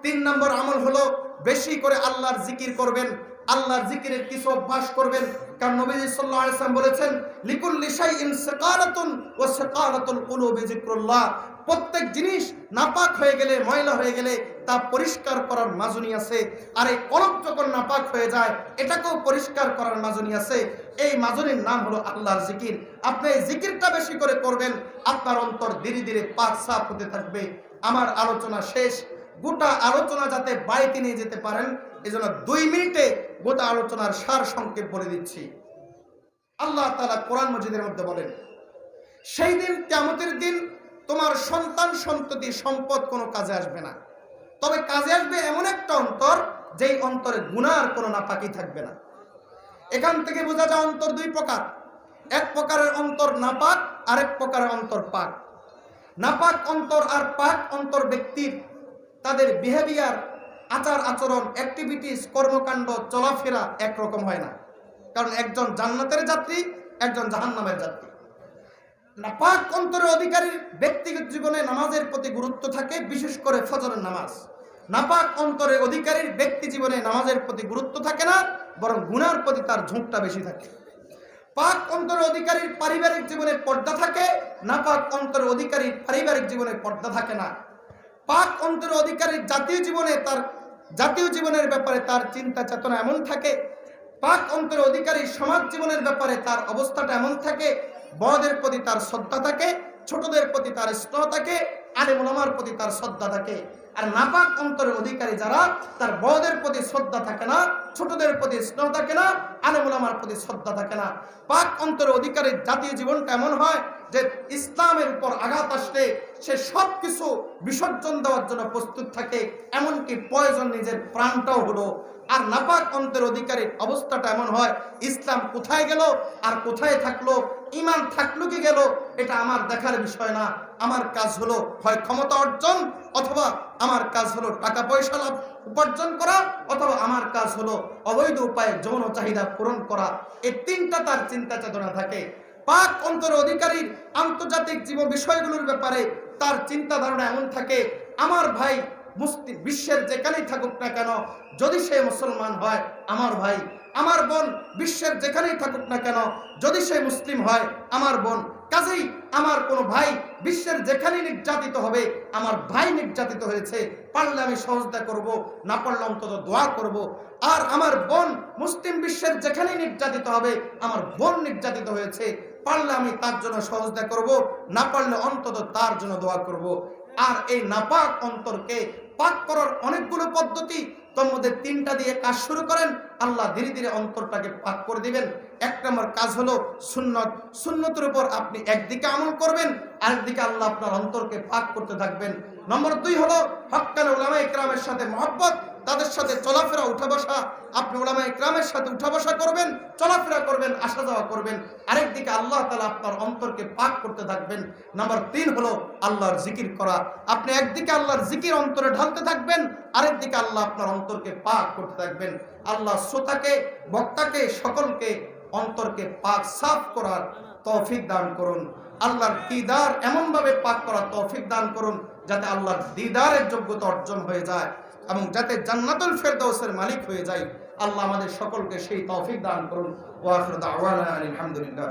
3 নম্বর আমল হলো বেশি করে আল্লাহর জিকির করবেন, আল্লাহর জিকিরের কিছু অভ্যাস করবেন। কারণ নবীজি সাল্লাল্লাহু আলাইহি ওয়াসাল্লাম বলেছেন লিকুল্লি শাইইন সাকারাতুন ওয়া সাকারাতুল কুলুবি যিকরুল্লাহ। প্রত্যেক জিনিস নাপাক হয়ে গেলে, ময়লা হয়ে গেলে তা পরিষ্কার করার মাজুনি আছে। আর এই কলব যখন নাপাক হয়ে যায় এটাকেও পরিষ্কার করার মাজুনি আছে। এই মাজুনির নাম হলো আল্লাহর জিকির। আপনি এই জিকিরটা বেশি করে করবেন, আপনার অন্তর ধীরে ধীরে পাক সাফ হতে থাকবে। আমার আলোচনা শেষ। গোটা আলোচনা যাতে বাড়িতে নিয়ে যেতে পারেন এজন্য 2 মিনিটে গোটা আলোচনার সার সংক্ষেপ বলে দিচ্ছি। আল্লাহ তাআলা কোরআন মাজিদের মধ্যে বলেন, সেই দিন কিয়ামতের দিন তোমার সন্তান সন্ততি সম্পদ কোনো কাজে আসবে না, তবে কাজে আসবে এমন একটা অন্তর যেই অন্তরে গুনার কোনো নাপাকি থাকবে না। এখান থেকে বোঝা যায় অন্তর 2 প্রকার। এক প্রকারের অন্তর নাপাক, আরেক প্রকারের অন্তর পাক। নাপাক অন্তর আর পাক অন্তর ব্যক্তির তাদের বিহেভিয়ার, আচার আচরণ, অ্যাক্টিভিটিস, কর্মকাণ্ড, চলাফেরা একরকম হয় না। কারণ একজন জান্নাতের যাত্রী, একজন জাহান্নামের যাত্রী। নাপাক অন্তরের অধিকারীর ব্যক্তিগত জীবনে নামাজের প্রতি গুরুত্ব থাকে, বিশেষ করে ফজরের নামাজ। নাপাক অন্তরের অধিকারীর ব্যক্তি জীবনে নামাজের প্রতি গুরুত্ব থাকে না, বরং গুনার প্রতি তার ঝোঁকটা বেশি থাকে। পাক অন্তরের অধিকারীর পারিবারিক জীবনে পর্দা থাকে, নাপাক অন্তরের অধিকারীর পারিবারিক জীবনে পর্দা থাকে না। পাক অন্তরের অধিকারীর জাতীয় জীবনের ব্যাপারে তার চিন্তা চেতনা এমন থাকে, পাক অন্তরের অধিকারীর সমাজ জীবনের ব্যাপারে তার অবস্থাটা এমন থাকে, বড়দের প্রতি তার শ্রদ্ধা থাকে, ছোটদের প্রতি তার স্নেহ থাকে, আলেম ওলামার প্রতি তার শ্রদ্ধা থাকে। আর নাপাক অন্তরের অধিকারী যারা, তার বড়দের প্রতি শ্রদ্ধা থাকে না, ছোটদের প্রতি স্নেহ থাকে না, আলেম ওলামার প্রতি শ্রদ্ধা থাকে না। পাক অন্তরের অধিকারীর জাতীয় জীবনটা এমন হয় যে ইসলামের উপর আঘাত আসলে সে সব কিছু বিসর্জন দেওয়ার জন্য প্রস্তুত থাকে, এমনকি প্রয়োজন নিজের প্রাণটাও হলো। আর নাপাক অন্তরের অধিকারীর অবস্থাটা এমন হয়, ইসলাম কোথায় গেল আর কোথায় থাকলো, ঈমান থাকলো কি গেল, এটা আমার দেখার বিষয় না। আমার কাজ হলো হয় ক্ষমতা অর্জন, অথবা আমার কাজ হলো টাকা পয়সা লাভ উপার্জন করা, অথবা আমার কাজ হলো অবৈধ উপায়ে যৌন চাহিদা পূরণ করা। এই তিনটা তার চিন্তা চেতনা থাকে। পাক অন্তরের অধিকারীর আন্তর্জাতিক জীবন বিষয়গুলোর ব্যাপারে তার চিন্তা ধারণা এমন থাকে, আমার ভাই মুসলিম বিশ্বের যেখানেই থাকুক না কেন, যদি সে মুসলমান হয় আমার ভাই, আমার বোন বিশ্বের যেখানেই থাকুক না কেন, যদি সে মুসলিম হয় আমার বোন। কাজেই আমার কোনো ভাই বিশ্বের যেখানেই নির্যাতিত হবে, আমার ভাই নির্যাতিত হয়েছে, পারলে আমি সহযোগিতা করব, না পারলে অন্তত দোয়া করব। আর আমার বোন মুসলিম বিশ্বের যেখানেই নির্যাতিত হবে, আমার বোন নির্যাতিত হয়েছে, পারলে আমি তার জন্য সহযোগিতা করব, না পারলে অন্তত তার জন্য দোয়া করব। আর এই নাপাক অন্তরকে পাক করার অনেকগুলো পদ্ধতি, তোর মধ্যে তিনটা দিয়ে কাজ শুরু করেন, আল্লাহ ধীরে ধীরে অন্তরটাকে পাক করে দিবেন। এক নম্বর কাজ হলো সুন্নত। সুন্নতের উপর আপনি একদিকে আমল করবেন, আরেকদিকে আল্লাহ আপনার অন্তরকে পাক করতে থাকবেন। নম্বর 2 হলো হক্কানে উলামা ইকরামের সাথে মহব্বত, তাদের সাথে চলাফেরা উঠা বসা। আপনি উলামা ইকরামের সাথে উঠা বসা করবেন, চলাফেরা করবেন, আসা যাওয়া করবেন। আরেকদিকে আল্লাহ তাআলা আপনার অন্তরকে পাক করতে থাকবেন। নম্বর 3 হলো আল্লাহর জিকির করা। আপনি একদিকে আল্লাহর জিকির অন্তরে ঢালতে থাকবেন, আরেকদিকে আল্লাহ আপনার অন্তরকে পাক করতে থাকবেন। আল্লাহ শ্রোতাকে, বক্তাকে, সকলকে অন্তরকে পাক সাফ করার তৌফিক দান করুন। আল্লাহর দিদার এমনভাবে পাক করার তৌফিক দান করুন যাতে আল্লাহর দিদারের যোগ্যতা অর্জন হয়ে যায় এবং যাতে জান্নাতুল ফেরদাউসের মালিক হয়ে যায়। আল্লাহ আমাদের সকলকে সেই তৌফিক দান করুন। ওয়া আখিরু দাওয়ানা আলহামদুলিল্লাহ।